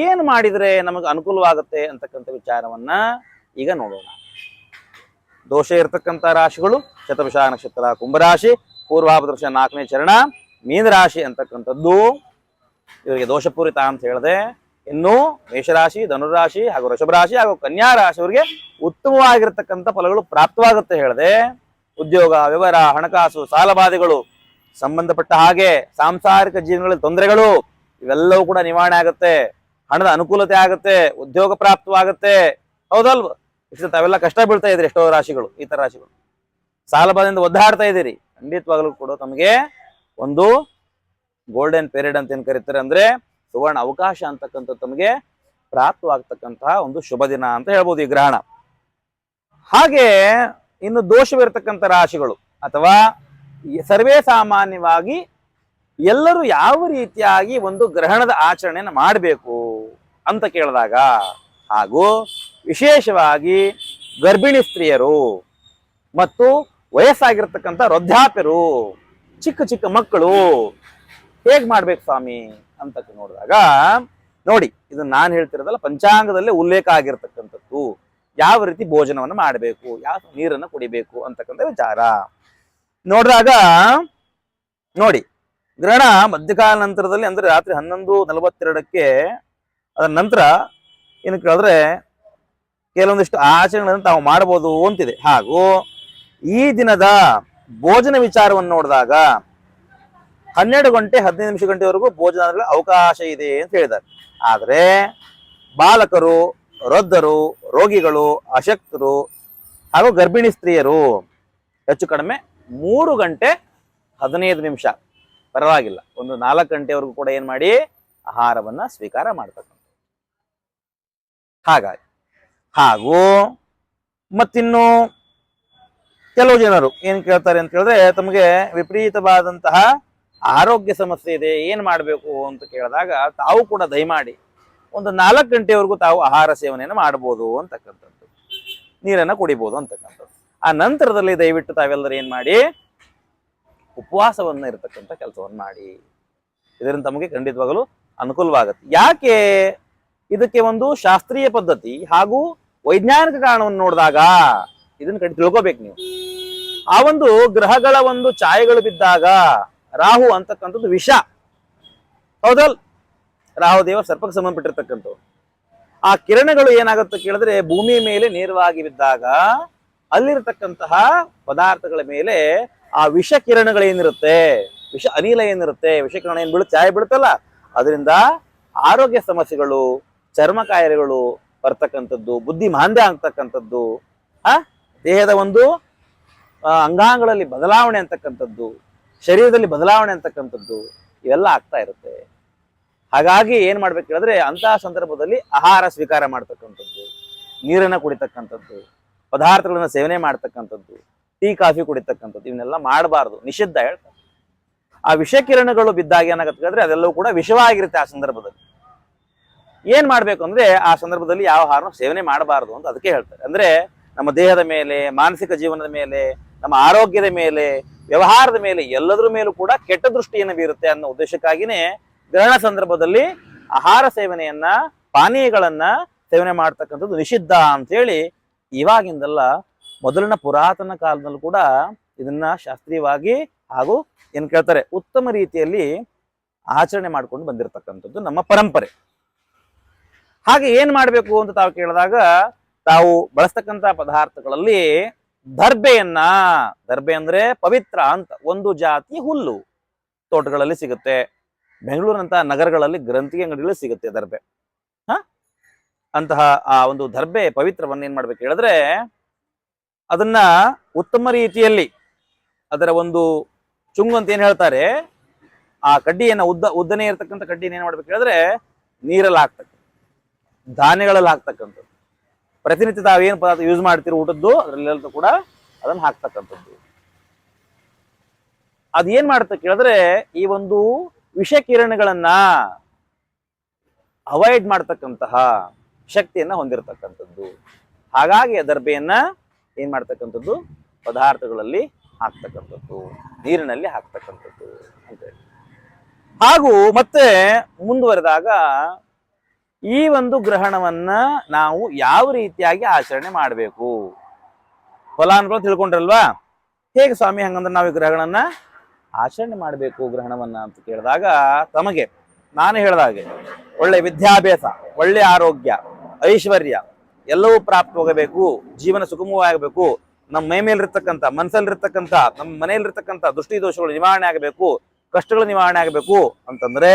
ಏನು ಮಾಡಿದ್ರೆ ನಮಗೆ ಅನುಕೂಲವಾಗುತ್ತೆ ಅಂತಕ್ಕಂಥ ವಿಚಾರವನ್ನ ಈಗ ನೋಡೋಣ. ದೋಷ ಇರತಕ್ಕಂಥ ರಾಶಿಗಳು ಶತಭಿಷ ನಕ್ಷತ್ರ ಕುಂಭರಾಶಿ, ಪೂರ್ವಾಭದ್ರಶ 4ನೇ ಚರಣ ಮೀನರಾಶಿ ಅಂತಕ್ಕಂಥದ್ದು ಇವರಿಗೆ ದೋಷಪೂರಿತ ಅಂತ ಹೇಳಿದೆ. ಇನ್ನು ಮೇಷರಾಶಿ, ಧನುರಾಶಿ ಹಾಗೂ ವೃಷಭ ರಾಶಿ ಹಾಗೂ ಕನ್ಯಾ ರಾಶಿಯವರಿಗೆ ಉತ್ತಮವಾಗಿರ್ತಕ್ಕಂಥ ಫಲಗಳು ಪ್ರಾಪ್ತವಾಗುತ್ತೆ ಹೇಳಿದೆ. ಉದ್ಯೋಗ, ವ್ಯವಹಾರ, ಹಣಕಾಸು, ಸಾಲಬಾಧೆಗಳು ಸಂಬಂಧಪಟ್ಟ ಹಾಗೆ ಸಾಂಸಾರಿಕ ಜೀವನಗಳಲ್ಲಿ ತೊಂದರೆಗಳು ಇವೆಲ್ಲವೂ ಕೂಡ ನಿವಾರಣೆ ಆಗುತ್ತೆ, ಹಣದ ಅನುಕೂಲತೆ ಆಗುತ್ತೆ, ಉದ್ಯೋಗ ಪ್ರಾಪ್ತವಾಗುತ್ತೆ. ಹೌದಲ್ವ? ಇಷ್ಟು ತಾವೆಲ್ಲ ಕಷ್ಟ ಬೀಳ್ತಾ ಇದ್ರಿ ಎಷ್ಟೋ ರಾಶಿಗಳು, ಈ ತರ ರಾಶಿಗಳು ಸಾಲಬಾಧೆಯಿಂದ ಒದ್ದಾಡ್ತಾ ಇದ್ದೀರಿ. ಖಂಡಿತವಾಗಲೂ ಕೂಡ ತಮಗೆ ಒಂದು ಗೋಲ್ಡನ್ ಪೀರಿಯಡ್ ಅಂತ ಏನ್ ಕರೀತಾರೆ, ಅಂದ್ರೆ ಸುವರ್ಣ ಅವಕಾಶ ಅಂತಕ್ಕಂಥದ್ದು ತಮಗೆ ಪ್ರಾಪ್ತವಾಗ್ತಕ್ಕಂತಹ ಒಂದು ಶುಭ ದಿನ ಅಂತ ಹೇಳ್ಬೋದು ಈ ಗ್ರಹಣ. ಹಾಗೆ ಇನ್ನು ದೋಷವಿರತಕ್ಕಂಥ ರಾಶಿಗಳು ಅಥವಾ ಸರ್ವೇ ಸಾಮಾನ್ಯವಾಗಿ ಎಲ್ಲರೂ ಯಾವ ರೀತಿಯಾಗಿ ಒಂದು ಗ್ರಹಣದ ಆಚರಣೆಯನ್ನು ಮಾಡಬೇಕು ಅಂತ ಕೇಳಿದಾಗ, ಹಾಗೂ ವಿಶೇಷವಾಗಿ ಗರ್ಭಿಣಿ ಸ್ತ್ರೀಯರು ಮತ್ತು ವಯಸ್ಸಾಗಿರ್ತಕ್ಕಂಥ ವೃದ್ಧಾಪ್ಯರು, ಚಿಕ್ಕ ಚಿಕ್ಕ ಮಕ್ಕಳು ಹೇಗ್ ಮಾಡ್ಬೇಕು ಸ್ವಾಮಿ ಅಂತ ನೋಡಿದಾಗ, ನೋಡಿ ಇದು ನಾನು ಹೇಳ್ತಿರೋದಲ್ಲ, ಪಂಚಾಂಗದಲ್ಲೇ ಉಲ್ಲೇಖ ಆಗಿರ್ತಕ್ಕಂಥದ್ದು. ಯಾವ ರೀತಿ ಭೋಜನವನ್ನು ಮಾಡಬೇಕು, ಯಾವ ನೀರನ್ನು ಕುಡಿಬೇಕು ಅಂತಕ್ಕಂಥ ವಿಚಾರ ನೋಡಿದಾಗ, ನೋಡಿ ಗ್ರಹಣ ಮಧ್ಯಕಾಲ ನಂತರದಲ್ಲಿ ಅಂದ್ರೆ ರಾತ್ರಿ 11:42ಕ್ಕೆ ಅದರ ನಂತರ ಏನು ಕೇಳಿದ್ರೆ ಕೆಲವೊಂದಿಷ್ಟು ಆಚರಣೆಗಳನ್ನು ತಾವು ಮಾಡಬಹುದು ಅಂತಿದೆ. ಹಾಗೂ ಈ ದಿನದ ಭೋಜನ ವಿಚಾರವನ್ನು ನೋಡಿದಾಗ 12 ಗಂಟೆ 15 ಗಂಟೆವರೆಗೂ ಭೋಜನ ಅವಕಾಶ ಇದೆ ಅಂತ ಹೇಳಿದ್ದಾರೆ. ಆದರೆ ಬಾಲಕರು, ವೃದ್ಧರು, ರೋಗಿಗಳು, ಅಶಕ್ತರು ಹಾಗೂ ಗರ್ಭಿಣಿ ಸ್ತ್ರೀಯರು ಹೆಚ್ಚು ಕಡಿಮೆ 3 ಗಂಟೆ 15 ನಿಮಿಷ, ಪರವಾಗಿಲ್ಲ, ಒಂದು 4 ಗಂಟೆವರೆಗೂ ಕೂಡ ಏನ್ ಮಾಡಿ ಆಹಾರವನ್ನ ಸ್ವೀಕಾರ ಮಾಡ್ತಕ್ಕಂಥ. ಹಾಗಾಗಿ ಹಾಗೂ ಮತ್ತಿನ್ನು ಕೆಲವು ಜನರು ಏನ್ ಕೇಳ್ತಾರೆ ಅಂತ ಹೇಳಿದ್ರೆ, ತಮಗೆ ವಿಪರೀತವಾದಂತಹ ಆರೋಗ್ಯ ಸಮಸ್ಯೆ ಇದೆ, ಏನ್ ಮಾಡ್ಬೇಕು ಅಂತ ಕೇಳಿದಾಗ ತಾವು ಕೂಡ ದಯಮಾಡಿ ಒಂದು 4 ಗಂಟೆವರೆಗೂ ತಾವು ಆಹಾರ ಸೇವನೆಯನ್ನು ಮಾಡ್ಬೋದು ಅಂತಕ್ಕಂಥದ್ದು, ನೀರನ್ನ ಕುಡಿಬೋದು ಅಂತಕ್ಕಂಥದ್ದು. ಆ ನಂತರದಲ್ಲಿ ದಯವಿಟ್ಟು ತಾವೆಲ್ಲರೂ ಏನ್ ಮಾಡಿ ಉಪವಾಸವನ್ನ ಇರತಕ್ಕಂಥ ಕೆಲಸವನ್ನು ಮಾಡಿ. ಇದರಿಂದ ತಮಗೆ ಖಂಡಿತವಾಗಲು ಅನುಕೂಲವಾಗುತ್ತೆ. ಯಾಕೆ? ಇದಕ್ಕೆ ಒಂದು ಶಾಸ್ತ್ರೀಯ ಪದ್ಧತಿ ಹಾಗೂ ವೈಜ್ಞಾನಿಕ ಕಾರಣವನ್ನು ನೋಡಿದಾಗ ಇದನ್ನ ಕಡೆ ತಿಳ್ಕೋಬೇಕು ನೀವು. ಆ ಒಂದು ಗ್ರಹಗಳ ಒಂದು ಛಾಯೆಗಳು ಬಿದ್ದಾಗ, ರಾಹು ಅಂತಕ್ಕಂಥದ್ದು ವಿಷ, ಹೌದಲ್? ರಾಹು ದೇವ ಸರ್ಪಕ್ಕೆ ಸಂಬಂಧಪಟ್ಟಿರ್ತಕ್ಕಂಥವು. ಆ ಕಿರಣಗಳು ಏನಾಗುತ್ತೆ ಕೇಳಿದ್ರೆ ಭೂಮಿ ಮೇಲೆ ನೇರವಾಗಿ ಬಿದ್ದಾಗ ಅಲ್ಲಿರತಕ್ಕಂತಹ ಪದಾರ್ಥಗಳ ಮೇಲೆ ಆ ವಿಷ ಕಿರಣಗಳೇನಿರುತ್ತೆ, ವಿಷ ಅನಿಲ ಏನಿರುತ್ತೆ, ವಿಷ ಕಿರಣ ಏನ್ ಬೀಳುತ್ತೆ, ಛಾಯೆ ಬೀಳುತ್ತಲ್ಲ, ಅದರಿಂದ ಆರೋಗ್ಯ ಸಮಸ್ಯೆಗಳು, ಚರ್ಮ ಕಾಯಿಲೆಗಳು ಬರ್ತಕ್ಕಂಥದ್ದು, ಬುದ್ಧಿ ಮಾಂದ್ಯ ಆಗ್ತಕ್ಕಂಥದ್ದು, ದೇಹದ ಒಂದು ಅಂಗಾಂಗಗಳಲ್ಲಿ ಬದಲಾವಣೆ ಅಂತಕ್ಕಂಥದ್ದು, ಶರೀರದಲ್ಲಿ ಬದಲಾವಣೆ ಅಂತಕ್ಕಂಥದ್ದು ಇವೆಲ್ಲ ಆಗ್ತಾ ಇರುತ್ತೆ. ಹಾಗಾಗಿ ಏನ್ ಮಾಡ್ಬೇಕು ಹೇಳಿದ್ರೆ ಅಂತಹ ಸಂದರ್ಭದಲ್ಲಿ ಆಹಾರ ಸ್ವೀಕಾರ ಮಾಡ್ತಕ್ಕಂಥದ್ದು, ನೀರನ್ನ ಕುಡಿತಕ್ಕಂಥದ್ದು, ಪದಾರ್ಥಗಳನ್ನ ಸೇವನೆ ಮಾಡ್ತಕ್ಕಂಥದ್ದು, ಟೀ ಕಾಫಿ ಕುಡಿತಕ್ಕಂಥದ್ದು ಇವನ್ನೆಲ್ಲ ಮಾಡಬಾರ್ದು, ನಿಷಿದ್ಧ ಹೇಳ್ತಾರೆ. ಆ ವಿಷ ಕಿರಣಗಳು ಬಿದ್ದಾಗ ಏನಾಗುತ್ತೆ ಅದೆಲ್ಲವೂ ಕೂಡ ವಿಷವಾಗಿರುತ್ತೆ. ಆ ಸಂದರ್ಭದಲ್ಲಿ ಏನ್ ಮಾಡ್ಬೇಕು ಅಂದ್ರೆ ಆ ಸಂದರ್ಭದಲ್ಲಿ ಯಾವ ಆಹಾರ ಸೇವನೆ ಮಾಡಬಾರದು ಅಂತ ಅದಕ್ಕೆ ಹೇಳ್ತಾರೆ. ಅಂದ್ರೆ ನಮ್ಮ ದೇಹದ ಮೇಲೆ, ಮಾನಸಿಕ ಜೀವನದ ಮೇಲೆ, ನಮ್ಮ ಆರೋಗ್ಯದ ಮೇಲೆ, ವ್ಯವಹಾರದ ಮೇಲೆ ಎಲ್ಲದರ ಮೇಲೂ ಕೂಡ ಕೆಟ್ಟ ದೃಷ್ಟಿಯನ್ನು ಬೀರುತ್ತೆ ಅನ್ನೋ ಉದ್ದೇಶಕ್ಕಾಗಿನೇ ಗ್ರಹಣ ಸಂದರ್ಭದಲ್ಲಿ ಆಹಾರ ಸೇವನೆಯನ್ನ, ಪಾನೀಯಗಳನ್ನ ಸೇವನೆ ಮಾಡ್ತಕ್ಕಂಥದ್ದು ನಿಷಿದ್ಧ ಅಂತ ಹೇಳಿ ಇವಾಗಿಂದಲ್ಲ ಮೊದಲಿನ ಪುರಾತನ ಕಾಲದಲ್ಲೂ ಕೂಡ ಇದನ್ನ ಶಾಸ್ತ್ರೀಯವಾಗಿ ಹಾಗೂ ಏನ್ ಕೇಳ್ತಾರೆ ಉತ್ತಮ ರೀತಿಯಲ್ಲಿ ಆಚರಣೆ ಮಾಡ್ಕೊಂಡು ಬಂದಿರತಕ್ಕಂಥದ್ದು ನಮ್ಮ ಪರಂಪರೆ. ಹಾಗೆ ಏನ್ ಮಾಡ್ಬೇಕು ಅಂತ ತಾವು ಕೇಳಿದಾಗ ತಾವು ಬಳಸ್ತಕ್ಕಂಥ ಪದಾರ್ಥಗಳಲ್ಲಿ ದರ್ಬೆ ಅಂದ್ರೆ ಪವಿತ್ರ ಅಂತ ಒಂದು ಜಾತಿ ಹುಲ್ಲು ತೋಟಗಳಲ್ಲಿ ಸಿಗುತ್ತೆ. ಬೆಂಗಳೂರಿನಂತ ನಗರಗಳಲ್ಲಿ ಗ್ರಂಥಿಗೆ ಅಂಗಡಿಗಳಲ್ಲಿ ಸಿಗುತ್ತೆ ದರ್ಬೆ. ಅಂತಹ ಆ ಒಂದು ದರ್ಬೆ ಪವಿತ್ರವನ್ನ ಏನ್ ಮಾಡ್ಬೇಕು ಹೇಳಿದ್ರೆ ಅದನ್ನ ಉತ್ತಮ ರೀತಿಯಲ್ಲಿ ಅದರ ಒಂದು ಚುಂಗು ಅಂತ ಏನ್ ಹೇಳ್ತಾರೆ, ಆ ಕಡ್ಡಿಯನ್ನ ಉದ್ದನೆ ಇರತಕ್ಕಂಥ ಕಡ್ಡಿನ ಏನ್ ಮಾಡ್ಬೇಕು ಹೇಳಿದ್ರೆ ನೀರಲ್ಲಿ ಹಾಕ್ತಕ್ಕ, ಧಾನ್ಯಗಳಲ್ಲಿ ಹಾಕ್ತಕ್ಕಂಥದ್ದು, ಪ್ರತಿನಿತ್ಯ ತಾವೇನು ಪದಾರ್ಥ ಯೂಸ್ ಮಾಡ್ತಿರೋ ಊಟದ್ದು ಅದರಲ್ಲೆಲ್ಲ ಕೂಡ ಅದನ್ನ ಹಾಕ್ತಕ್ಕಂಥದ್ದು. ಅದೇನ್ ಮಾಡುತ್ತೆ ಕೇಳಿದ್ರೆ ಈ ಒಂದು ವಿಷ ಕಿರಣಗಳನ್ನ ಅವಾಯ್ಡ್ ಮಾಡ್ತಕ್ಕಂತಹ ಶಕ್ತಿಯನ್ನ ಹೊಂದಿರತಕ್ಕಂಥದ್ದು. ಹಾಗಾಗಿ ದರ್ಬೆಯನ್ನ ಏನ್ ಮಾಡ್ತಕ್ಕಂಥದ್ದು ಪದಾರ್ಥಗಳಲ್ಲಿ ಹಾಕ್ತಕ್ಕಂಥದ್ದು, ನೀರಿನಲ್ಲಿ ಹಾಕ್ತಕ್ಕಂಥದ್ದು ಅಂತ ಹೇಳಿ. ಹಾಗೂ ಮತ್ತೆ ಮುಂದುವರೆದಾಗ ಈ ಒಂದು ಗ್ರಹಣವನ್ನ ನಾವು ಯಾವ ರೀತಿಯಾಗಿ ಆಚರಣೆ ಮಾಡಬೇಕು, ಫಲಾನುಭವ ತಿಳ್ಕೊಂಡ್ರಲ್ವಾ, ಹೇಗೆ ಸ್ವಾಮಿ ಹಂಗಂದ್ರೆ ನಾವು ಈ ಗ್ರಹಣವನ್ನ ಆಚರಣೆ ಮಾಡಬೇಕು ಗ್ರಹಣವನ್ನ ಅಂತ ಕೇಳಿದಾಗ ತಮಗೆ ನಾನು ಹೇಳಿದಾಗೆ ಒಳ್ಳೆ ವಿದ್ಯಾಭ್ಯಾಸ, ಒಳ್ಳೆ ಆರೋಗ್ಯ, ಐಶ್ವರ್ಯ ಎಲ್ಲವೂ ಪ್ರಾಪ್ತವಾಗಬೇಕು, ಜೀವನ ಸುಗಮವಾಗಬೇಕು, ನಮ್ಮ ಮೈ ಮೇಲಿರ್ತಕ್ಕಂಥ, ಮನಸ್ಸಲ್ಲಿರ್ತಕ್ಕಂಥ, ನಮ್ಮ ಮನೆಯಲ್ಲಿರ್ತಕ್ಕಂಥ ದೃಷ್ಟಿ ದೋಷಗಳು ನಿವಾರಣೆ ಆಗಬೇಕು, ಕಷ್ಟಗಳು ನಿವಾರಣೆ ಆಗಬೇಕು ಅಂತಂದ್ರೆ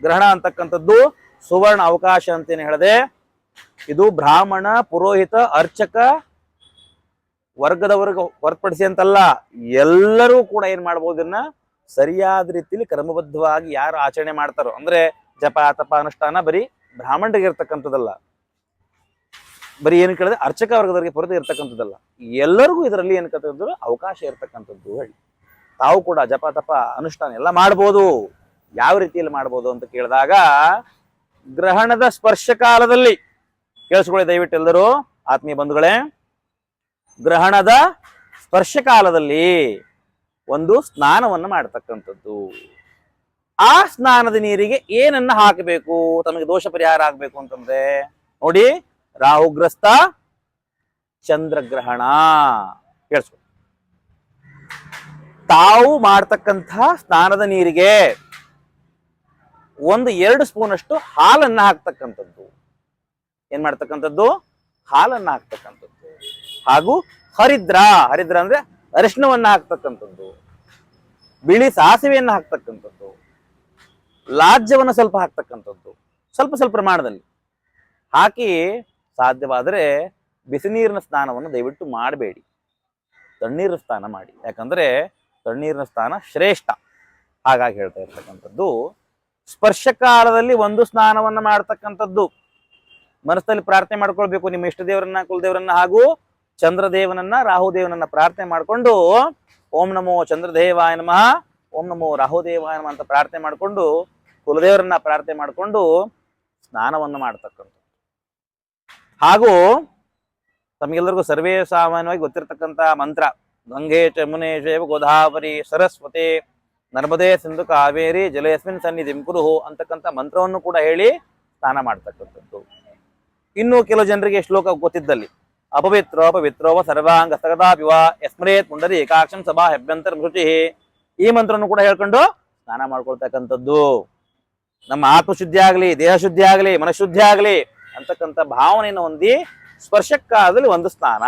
ಗ್ರಹಣ ಅಂತಕ್ಕಂಥದ್ದು ಸುವರ್ಣ ಅವಕಾಶ ಅಂತೇನು ಹೇಳಿದೆ. ಇದು ಬ್ರಾಹ್ಮಣ, ಪುರೋಹಿತ, ಅರ್ಚಕ ವರ್ಗದವರೆಗೆ ಹೊರತುಪಡಿಸಿ ಅಂತಲ್ಲ, ಎಲ್ಲರೂ ಕೂಡ ಏನ್ ಮಾಡ್ಬೋದು, ಇದನ್ನ ಸರಿಯಾದ ರೀತಿಯಲ್ಲಿ ಕ್ರಮಬದ್ಧವಾಗಿ ಯಾರು ಆಚರಣೆ ಮಾಡ್ತಾರೋ, ಅಂದ್ರೆ ಜಪ ತಪ ಅನುಷ್ಠಾನ ಬರೀ ಬ್ರಾಹ್ಮಣರಿಗೆ ಇರ್ತಕ್ಕಂಥದ್ದಲ್ಲ, ಬರೀ ಏನು ಕೇಳಿದ್ರೆ ಅರ್ಚಕ ವರ್ಗದವರಿಗೆ ಹೊರತು ಇರ್ತಕ್ಕಂಥದ್ದಲ್ಲ, ಎಲ್ಲರಿಗೂ ಇದರಲ್ಲಿ ಏನ್ ಕರ್ತಕ್ಕಂಥದ್ದು ಅವಕಾಶ ಇರ್ತಕ್ಕಂಥದ್ದು ಹೇಳಿ. ತಾವು ಕೂಡ ಜಪ ತಪ ಅನುಷ್ಠಾನ ಎಲ್ಲ ಮಾಡ್ಬೋದು. ಯಾವ ರೀತಿಯಲ್ಲಿ ಮಾಡ್ಬೋದು ಅಂತ ಕೇಳಿದಾಗ ಗ್ರಹಣದ ಸ್ಪರ್ಶ ಕಾಲದಲ್ಲಿ ಕೇಳಿಸ್ಕೊಳ್ಳಿ ದಯವಿಟ್ಟು ಎಲ್ಲರೂ ಆತ್ಮೀಯ ಬಂಧುಗಳೇ, ಗ್ರಹಣದ ಸ್ಪರ್ಶ ಕಾಲದಲ್ಲಿ ಒಂದು ಸ್ನಾನವನ್ನು ಮಾಡ್ತಕ್ಕಂಥದ್ದು. ಆ ಸ್ನಾನದ ನೀರಿಗೆ ಏನನ್ನ ಹಾಕಬೇಕು ತಮಗೆ ದೋಷ ಪರಿಹಾರ ಆಗ್ಬೇಕು ಅಂತಂದ್ರೆ ನೋಡಿ, ರಾಹುಗ್ರಸ್ತ, ಚಂದ್ರಗ್ರಹಣ. ಕೇಳಿಸ್ಕೊ, ತಾವು ಮಾಡ್ತಕ್ಕಂಥ ಸ್ನಾನದ ನೀರಿಗೆ 1-2 ಸ್ಪೂನ್ ಅಷ್ಟು ಹಾಲನ್ನ ಹಾಕ್ತಕ್ಕಂಥದ್ದು. ಏನ್ ಮಾಡ್ತಕ್ಕಂಥದ್ದು ಹಾಲನ್ನ ಹಾಕ್ತಕ್ಕಂಥದ್ದು. ಹಾಗೂ ಹರಿದ್ರ ಅಂದ್ರೆ ಅರಿಶಿಣವನ್ನ ಹಾಕ್ತಕ್ಕಂಥದ್ದು, ಬಿಳಿ ಸಾಸಿವೆಯನ್ನ ಹಾಕ್ತಕ್ಕಂಥದ್ದು, ಲಾಜ್ಯವನ್ನ ಸ್ವಲ್ಪ ಹಾಕ್ತಕ್ಕಂಥದ್ದು, ಸ್ವಲ್ಪ ಪ್ರಮಾಣದಲ್ಲಿ ಹಾಕಿ ಸಾಧ್ಯವಾದರೆ ಬಿಸಿ ನೀರಿನ ಸ್ನಾನವನ್ನು ದಯವಿಟ್ಟು ಮಾಡಬೇಡಿ, ತಣ್ಣೀರಿನ ಸ್ನಾನ ಮಾಡಿ. ಯಾಕಂದ್ರೆ ತಣ್ಣೀರಿನ ಸ್ನಾನ ಶ್ರೇಷ್ಠ. ಹಾಗಾಗಿ ಹೇಳ್ತಾ ಇರ್ತಕ್ಕಂಥದ್ದು ಸ್ಪರ್ಶ ಕಾಲದಲ್ಲಿ ಒಂದು ಸ್ನಾನವನ್ನ ಮಾಡ್ತಕ್ಕಂಥದ್ದು. ಮನಸ್ಸಲ್ಲಿ ಪ್ರಾರ್ಥನೆ ಮಾಡ್ಕೊಳ್ಬೇಕು, ನಿಮ್ಮ ಇಷ್ಟ ದೇವರನ್ನ, ಕುಲದೇವರನ್ನ ಹಾಗೂ ಚಂದ್ರದೇವನನ್ನ, ರಾಹುದೇವನನ್ನ ಪ್ರಾರ್ಥನೆ ಮಾಡಿಕೊಂಡು ಓಂ ನಮೋ ಚಂದ್ರದೇವಾಯ ನಮಃ, ಓಂ ನಮೋ ರಾಹುದೇವಾಯ ನಮಃ ಅಂತ ಪ್ರಾರ್ಥನೆ ಮಾಡಿಕೊಂಡು ಕುಲದೇವರನ್ನ ಪ್ರಾರ್ಥನೆ ಮಾಡಿಕೊಂಡು ಸ್ನಾನವನ್ನು ಮಾಡ್ತಕ್ಕಂಥದ್ದು. ಹಾಗೂ ತಮಗೆಲ್ಲರಿಗೂ ಸರ್ವೇ ಸಾಮಾನ್ಯವಾಗಿ ಗೊತ್ತಿರತಕ್ಕಂಥ ಮಂತ್ರ ಗಂಗೆ ಚಮುನೆ ಶೈವ ಗೋದಾವರಿ ಸರಸ್ವತಿ ನರ್ಮದೇ ಸಿಂಧು ಕಾವೇರಿ ಜಲಯಸ್ಮಿನ್ ಸನ್ನಿಧಿಂ ಕುರುಹು ಅಂತಕ್ಕಂಥ ಮಂತ್ರವನ್ನು ಕೂಡ ಹೇಳಿ ಸ್ನಾನ ಮಾಡ್ತಕ್ಕಂಥದ್ದು. ಇನ್ನು ಕೆಲವು ಜನರಿಗೆ ಶ್ಲೋಕ ಗೊತ್ತಿದ್ದಲ್ಲಿ ಅಪವಿತ್ರೋಪ ಸರ್ವಾಂಗ ಸಗದಾಪಿವ ಯಸ್ಮರೇತ್ ಪುಂಡರಿ ಏಕಾಕ್ಷಂ ಸಭಾ ಹೆಬ್ಬಂತರ ಶುಚಿ, ಈ ಮಂತ್ರವನ್ನು ಕೂಡ ಹೇಳ್ಕೊಂಡು ಸ್ನಾನ ಮಾಡ್ಕೊಳ್ತಕ್ಕಂಥದ್ದು. ನಮ್ಮ ಆತ್ಮಶುದ್ಧಿ ಆಗ್ಲಿ, ದೇಹ ಶುದ್ಧಿ ಆಗ್ಲಿ, ಮನಃಶುದ್ಧಿ ಆಗ್ಲಿ ಅಂತಕ್ಕಂಥ ಭಾವನೆಯನ್ನು ಹೊಂದಿ ಸ್ಪರ್ಶಕ್ಕಾದಲ್ಲಿ ಒಂದು ಸ್ನಾನ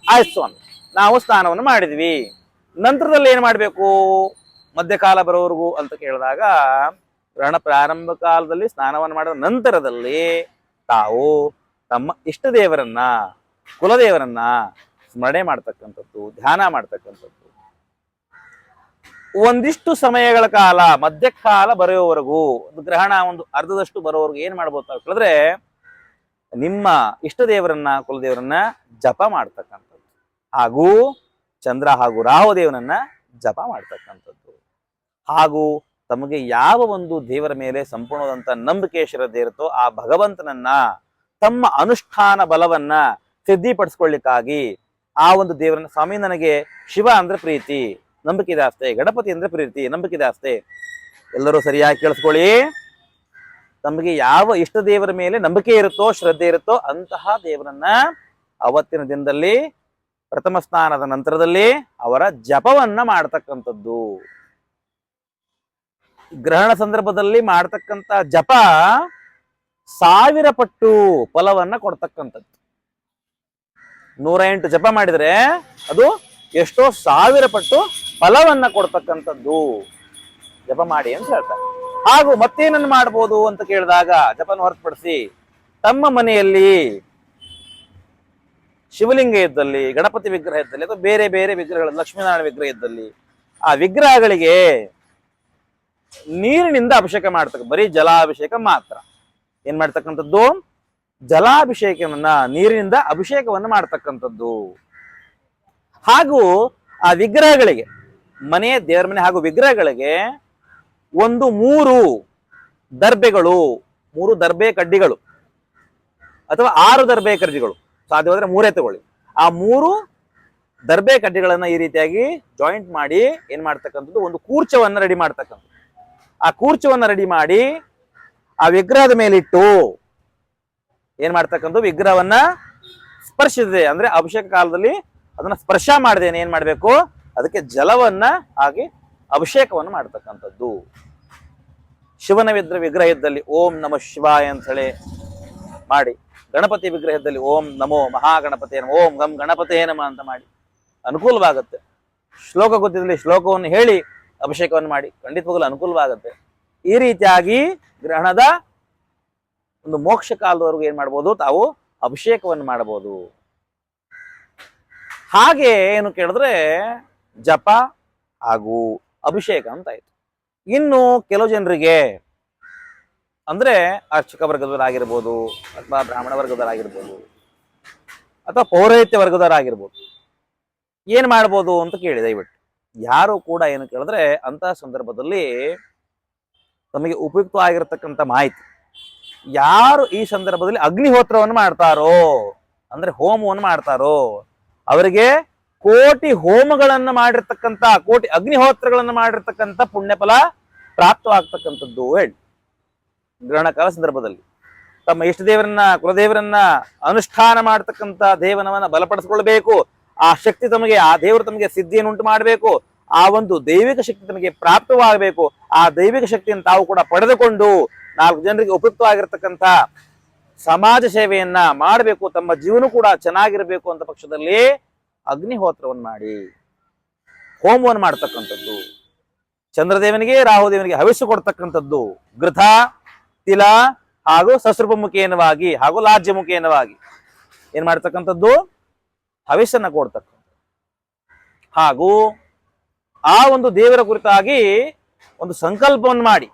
ಆಯ್ತು ಸ್ವಾಮಿ, ನಾವು ಸ್ನಾನವನ್ನು ಮಾಡಿದ್ವಿ. ನಂತರದಲ್ಲಿ ಏನ್ ಮಾಡ್ಬೇಕು ಮಧ್ಯಕಾಲ ಬರೋವರೆಗೂ ಅಂತ ಕೇಳಿದಾಗ ಗ್ರಹಣ ಪ್ರಾರಂಭ ಕಾಲದಲ್ಲಿ ಸ್ನಾನವನ್ನು ಮಾಡಿದ ನಂತರದಲ್ಲಿ ತಾವು ತಮ್ಮ ಇಷ್ಟ ದೇವರನ್ನ, ಕುಲದೇವರನ್ನ ಸ್ಮರಣೆ ಮಾಡ್ತಕ್ಕಂಥದ್ದು, ಧ್ಯಾನ ಮಾಡ್ತಕ್ಕಂಥದ್ದು. ಒಂದಿಷ್ಟು ಸಮಯಗಳ ಕಾಲ, ಮಧ್ಯಕಾಲ ಬರೆಯುವವರೆಗೂ, ಒಂದು ಗ್ರಹಣ ಒಂದು ಅರ್ಧದಷ್ಟು ಬರೋವರೆಗೂ ಏನ್ ಮಾಡ್ಬೋದು ಅಂತ ಹೇಳಿದ್ರೆ, ನಿಮ್ಮ ಇಷ್ಟ ದೇವರನ್ನ, ಕುಲದೇವರನ್ನ ಜಪ ಮಾಡ್ತಕ್ಕಂಥದ್ದು, ಹಾಗೂ ಚಂದ್ರ ಹಾಗೂ ರಾಹುದೇವನನ್ನ ಜಪ ಮಾಡ್ತಕ್ಕಂಥದ್ದು. ಹಾಗೂ ತಮಗೆ ಯಾವ ಒಂದು ದೇವರ ಮೇಲೆ ಸಂಪೂರ್ಣವಾದಂತ ನಂಬಿಕೆ ಶ್ರದ್ಧೆ ಇರುತ್ತೋ ಆ ಭಗವಂತನನ್ನ ತಮ್ಮ ಅನುಷ್ಠಾನ ಬಲವನ್ನ ಸಿದ್ಧಿಪಡಿಸ್ಕೊಳ್ಳಿಕ್ಕಾಗಿ ಆ ಒಂದು ದೇವರನ್ನ, ಸ್ವಾಮಿ ನನಗೆ ಶಿವ ಅಂದ್ರೆ ಪ್ರೀತಿ, ನಂಬಿಕೆ ಜಾಸ್ತಿ, ಗಣಪತಿ ಅಂದ್ರೆ ಪ್ರೀತಿ, ನಂಬಿಕೆ ಜಾಸ್ತಿ. ಎಲ್ಲರೂ ಸರಿಯಾಗಿ ಕೇಳಿಸ್ಕೊಳ್ಳಿ. ತಮಗೆ ಯಾವ ಇಷ್ಟ ದೇವರ ಮೇಲೆ ನಂಬಿಕೆ ಇರುತ್ತೋ, ಶ್ರದ್ಧೆ ಇರುತ್ತೋ ಅಂತಹ ದೇವರನ್ನ ಅವತ್ತಿನ ದಿನದಲ್ಲಿ ಪ್ರಥಮ ಸ್ನಾನದ ನಂತರದಲ್ಲಿ ಅವರ ಜಪವನ್ನ ಮಾಡ್ತಕ್ಕಂಥದ್ದು. ಗ್ರಹಣ ಸಂದರ್ಭದಲ್ಲಿ ಮಾಡ್ತಕ್ಕಂಥ ಜಪ 1000 ಪಟ್ಟು ಫಲವನ್ನ ಕೊಡ್ತಕ್ಕಂಥದ್ದು. 108 ಜಪ ಮಾಡಿದ್ರೆ ಅದು ಎಷ್ಟೋ 1000 ಪಟ್ಟು ಫಲವನ್ನ ಕೊಡ್ತಕ್ಕಂಥದ್ದು. ಜಪ ಮಾಡಿ ಅಂತ ಹೇಳ್ತಾರೆ. ಹಾಗೂ ಮತ್ತೇನನ್ನು ಮಾಡ್ಬೋದು ಅಂತ ಕೇಳಿದಾಗ, ಜಪನ ಹೊರತುಪಡಿಸಿ ತಮ್ಮ ಮನೆಯಲ್ಲಿ ಶಿವಲಿಂಗ ಇದ್ದಲ್ಲಿ, ಗಣಪತಿ ವಿಗ್ರಹ ಇದ್ದಲ್ಲಿ, ಅಥವಾ ಬೇರೆ ಬೇರೆ ವಿಗ್ರಹಗಳು, ಲಕ್ಷ್ಮೀನಾರಾಯಣ ವಿಗ್ರಹ ಇದ್ದಲ್ಲಿ, ಆ ವಿಗ್ರಹಗಳಿಗೆ ನೀರಿನಿಂದ ಅಭಿಷೇಕ ಮಾಡ್ತಕ್ಕ, ಬರೀ ಜಲಾಭಿಷೇಕ ಮಾತ್ರ. ಏನ್ ಮಾಡ್ತಕ್ಕಂಥದ್ದು? ಜಲಾಭಿಷೇಕವನ್ನ, ನೀರಿನಿಂದ ಅಭಿಷೇಕವನ್ನ ಮಾಡ್ತಕ್ಕಂಥದ್ದು. ಹಾಗೂ ಆ ವಿಗ್ರಹಗಳಿಗೆ, ಮನೆ, ದೇವರ ಮನೆ ಹಾಗೂ ವಿಗ್ರಹಗಳಿಗೆ ಒಂದು 3 ದರ್ಬೆಗಳು, 3 ದರ್ಬೆ ಕಡ್ಡಿಗಳು ಅಥವಾ 6 ದರ್ಬೆ ಕಡ್ಡಿಗಳು, ಸಾಧ್ಯವಾದ್ರೆ 3 ತಗೊಳ್ಳಿ. ಆ 3 ದರ್ಬೆ ಕಡ್ಡಿಗಳನ್ನ ಈ ರೀತಿಯಾಗಿ ಜಾಯಿಂಟ್ ಮಾಡಿ ಏನ್ ಮಾಡ್ತಕ್ಕಂಥದ್ದು, ಒಂದು ಕೂರ್ಚವನ್ನ ರೆಡಿ ಮಾಡ್ತಕ್ಕಂಥದ್ದು. ಆ ಕೂರ್ಚವನ್ನ ರೆಡಿ ಮಾಡಿ ಆ ವಿಗ್ರಹದ ಮೇಲಿಟ್ಟು ಏನ್ ಮಾಡ್ತಕ್ಕಂಥದ್ದು, ವಿಗ್ರಹವನ್ನ ಸ್ಪರ್ಶಿಸಿದೆ ಅಂದ್ರೆ ಅಭಿಷೇಕ ಕಾಲದಲ್ಲಿ ಅದನ್ನ ಸ್ಪರ್ಶ ಮಾಡದೇನೆ ಏನ್ ಮಾಡ್ಬೇಕು, ಅದಕ್ಕೆ ಜಲವನ್ನ ಹಾಗೆ ಅಭಿಷೇಕವನ್ನು ಮಾಡ್ತಕ್ಕಂಥದ್ದು. ಶಿವನ ವಿಗ್ರಹ ಇದ್ದಲ್ಲಿ ಓಂ ನಮ ಶಿವಾಯ ಅಂತ ಹೇಳಿ ಮಾಡಿ, ಗಣಪತಿ ವಿಗ್ರಹದಲ್ಲಿ ಓಂ ನಮೋ ಮಹಾಗಣಪತಿ ನಮ, ಓಂ ಗಂ ಗಣಪತಿ ನಮ ಅಂತ ಮಾಡಿ ಅನುಕೂಲವಾಗುತ್ತೆ. ಶ್ಲೋಕ ಗೊತ್ತಿದ್ದಲ್ಲಿ ಶ್ಲೋಕವನ್ನು ಹೇಳಿ ಅಭಿಷೇಕವನ್ನು ಮಾಡಿ, ಖಂಡಿತವಾಗಲೂ ಅನುಕೂಲವಾಗುತ್ತೆ. ಈ ರೀತಿಯಾಗಿ ಗ್ರಹಣದ ಒಂದು ಮೋಕ್ಷ ಕಾಲದವರೆಗೂ ಏನ್ ಮಾಡ್ಬೋದು, ತಾವು ಅಭಿಷೇಕವನ್ನು ಮಾಡಬಹುದು. ಹಾಗೆ ಏನು ಕೇಳಿದ್ರೆ ಜಪ ಹಾಗೂ ಅಭಿಷೇಕ ಅಂತ ಆಯ್ತು. ಇನ್ನು ಕೆಲವು ಜನರಿಗೆ ಅಂದ್ರೆ ಅರ್ಚಕ ವರ್ಗದವರಾಗಿರ್ಬೋದು, ಅಥವಾ ಬ್ರಾಹ್ಮಣ ವರ್ಗದವರಾಗಿರ್ಬೋದು, ಅಥವಾ ಪೌರೋಹಿತ್ಯ ವರ್ಗದವರಾಗಿರ್ಬೋದು, ಏನ್ ಮಾಡ್ಬೋದು ಅಂತ ಕೇಳಿ ದಯವಿಟ್ಟು ಯಾರು ಕೂಡ ಏನು ಕೇಳಿದ್ರೆ, ಅಂತಹ ಸಂದರ್ಭದಲ್ಲಿ ತಮಗೆ ಉಪಯುಕ್ತವಾಗಿರತಕ್ಕಂಥ ಮಾಹಿತಿ, ಯಾರು ಈ ಸಂದರ್ಭದಲ್ಲಿ ಅಗ್ನಿಹೋತ್ರವನ್ನು ಮಾಡ್ತಾರೋ, ಅಂದ್ರೆ ಹೋಮವನ್ನು ಮಾಡ್ತಾರೋ, ಅವರಿಗೆ ಕೋಟಿ ಹೋಮಗಳನ್ನ ಮಾಡಿರ್ತಕ್ಕಂಥ, ಕೋಟಿ ಅಗ್ನಿಹೋತ್ರಗಳನ್ನ ಮಾಡಿರ್ತಕ್ಕಂಥ ಪುಣ್ಯಫಲ ಪ್ರಾಪ್ತವಾಗ್ತಕ್ಕಂಥದ್ದು. ಹೇಳಿ, ಗ್ರಹಣ ಕಾಲ ಸಂದರ್ಭದಲ್ಲಿ ತಮ್ಮ ಇಷ್ಟ ದೇವರನ್ನ, ಕುಲದೇವರನ್ನ ಅನುಷ್ಠಾನ ಮಾಡ್ತಕ್ಕಂಥ ದೇವನವನ್ನ ಬಲಪಡಿಸ್ಕೊಳ್ಬೇಕು. ಆ ಶಕ್ತಿ ತಮಗೆ, ಆ ದೇವರು ತಮಗೆ ಸಿದ್ಧಿಯನ್ನು ಉಂಟು ಮಾಡಬೇಕು. ಆ ಒಂದು ದೈವಿಕ ಶಕ್ತಿ ತಮಗೆ ಪ್ರಾಪ್ತವಾಗಬೇಕು. ಆ ದೈವಿಕ ಶಕ್ತಿಯನ್ನು ತಾವು ಕೂಡ ಪಡೆದುಕೊಂಡು 4 ಜನರಿಗೆ ಉಪಯುಕ್ತವಾಗಿರ್ತಕ್ಕಂಥ ಸಮಾಜ ಸೇವೆಯನ್ನ ಮಾಡಬೇಕು, ತಮ್ಮ ಜೀವನ ಕೂಡ ಚೆನ್ನಾಗಿರ್ಬೇಕು ಅಂತ ಪಕ್ಷದಲ್ಲಿ ಅಗ್ನಿಹೋತ್ರವನ್ನು ಮಾಡಿ ಹೋಮವನ್ನು ಮಾಡ್ತಕ್ಕಂಥದ್ದು. ಚಂದ್ರದೇವನಿಗೆ, ರಾಹುದೇವನಿಗೆ ಹವಿಸ್ಸು ಕೊಡ್ತಕ್ಕಂಥದ್ದು. ಘೃತ, ತಿಲ ಹಾಗೂ ಸಸ್ರೂಪ ಮುಖೇನವಾಗಿ ಹಾಗೂ ಲಾಜ್ಯ ಮುಖೇನವಾಗಿ ಏನ್ ಮಾಡ್ತಕ್ಕಂಥದ್ದು, ಹವಿಸ್ಸನ್ನ ಕೊಡ್ತಕ್ಕಂಥ. ಹಾಗೂ ಆ ಒಂದು ದೇವರ ಕುರಿತಾಗಿ ಒಂದು ಸಂಕಲ್ಪವನ್ನು ಮಾಡಿ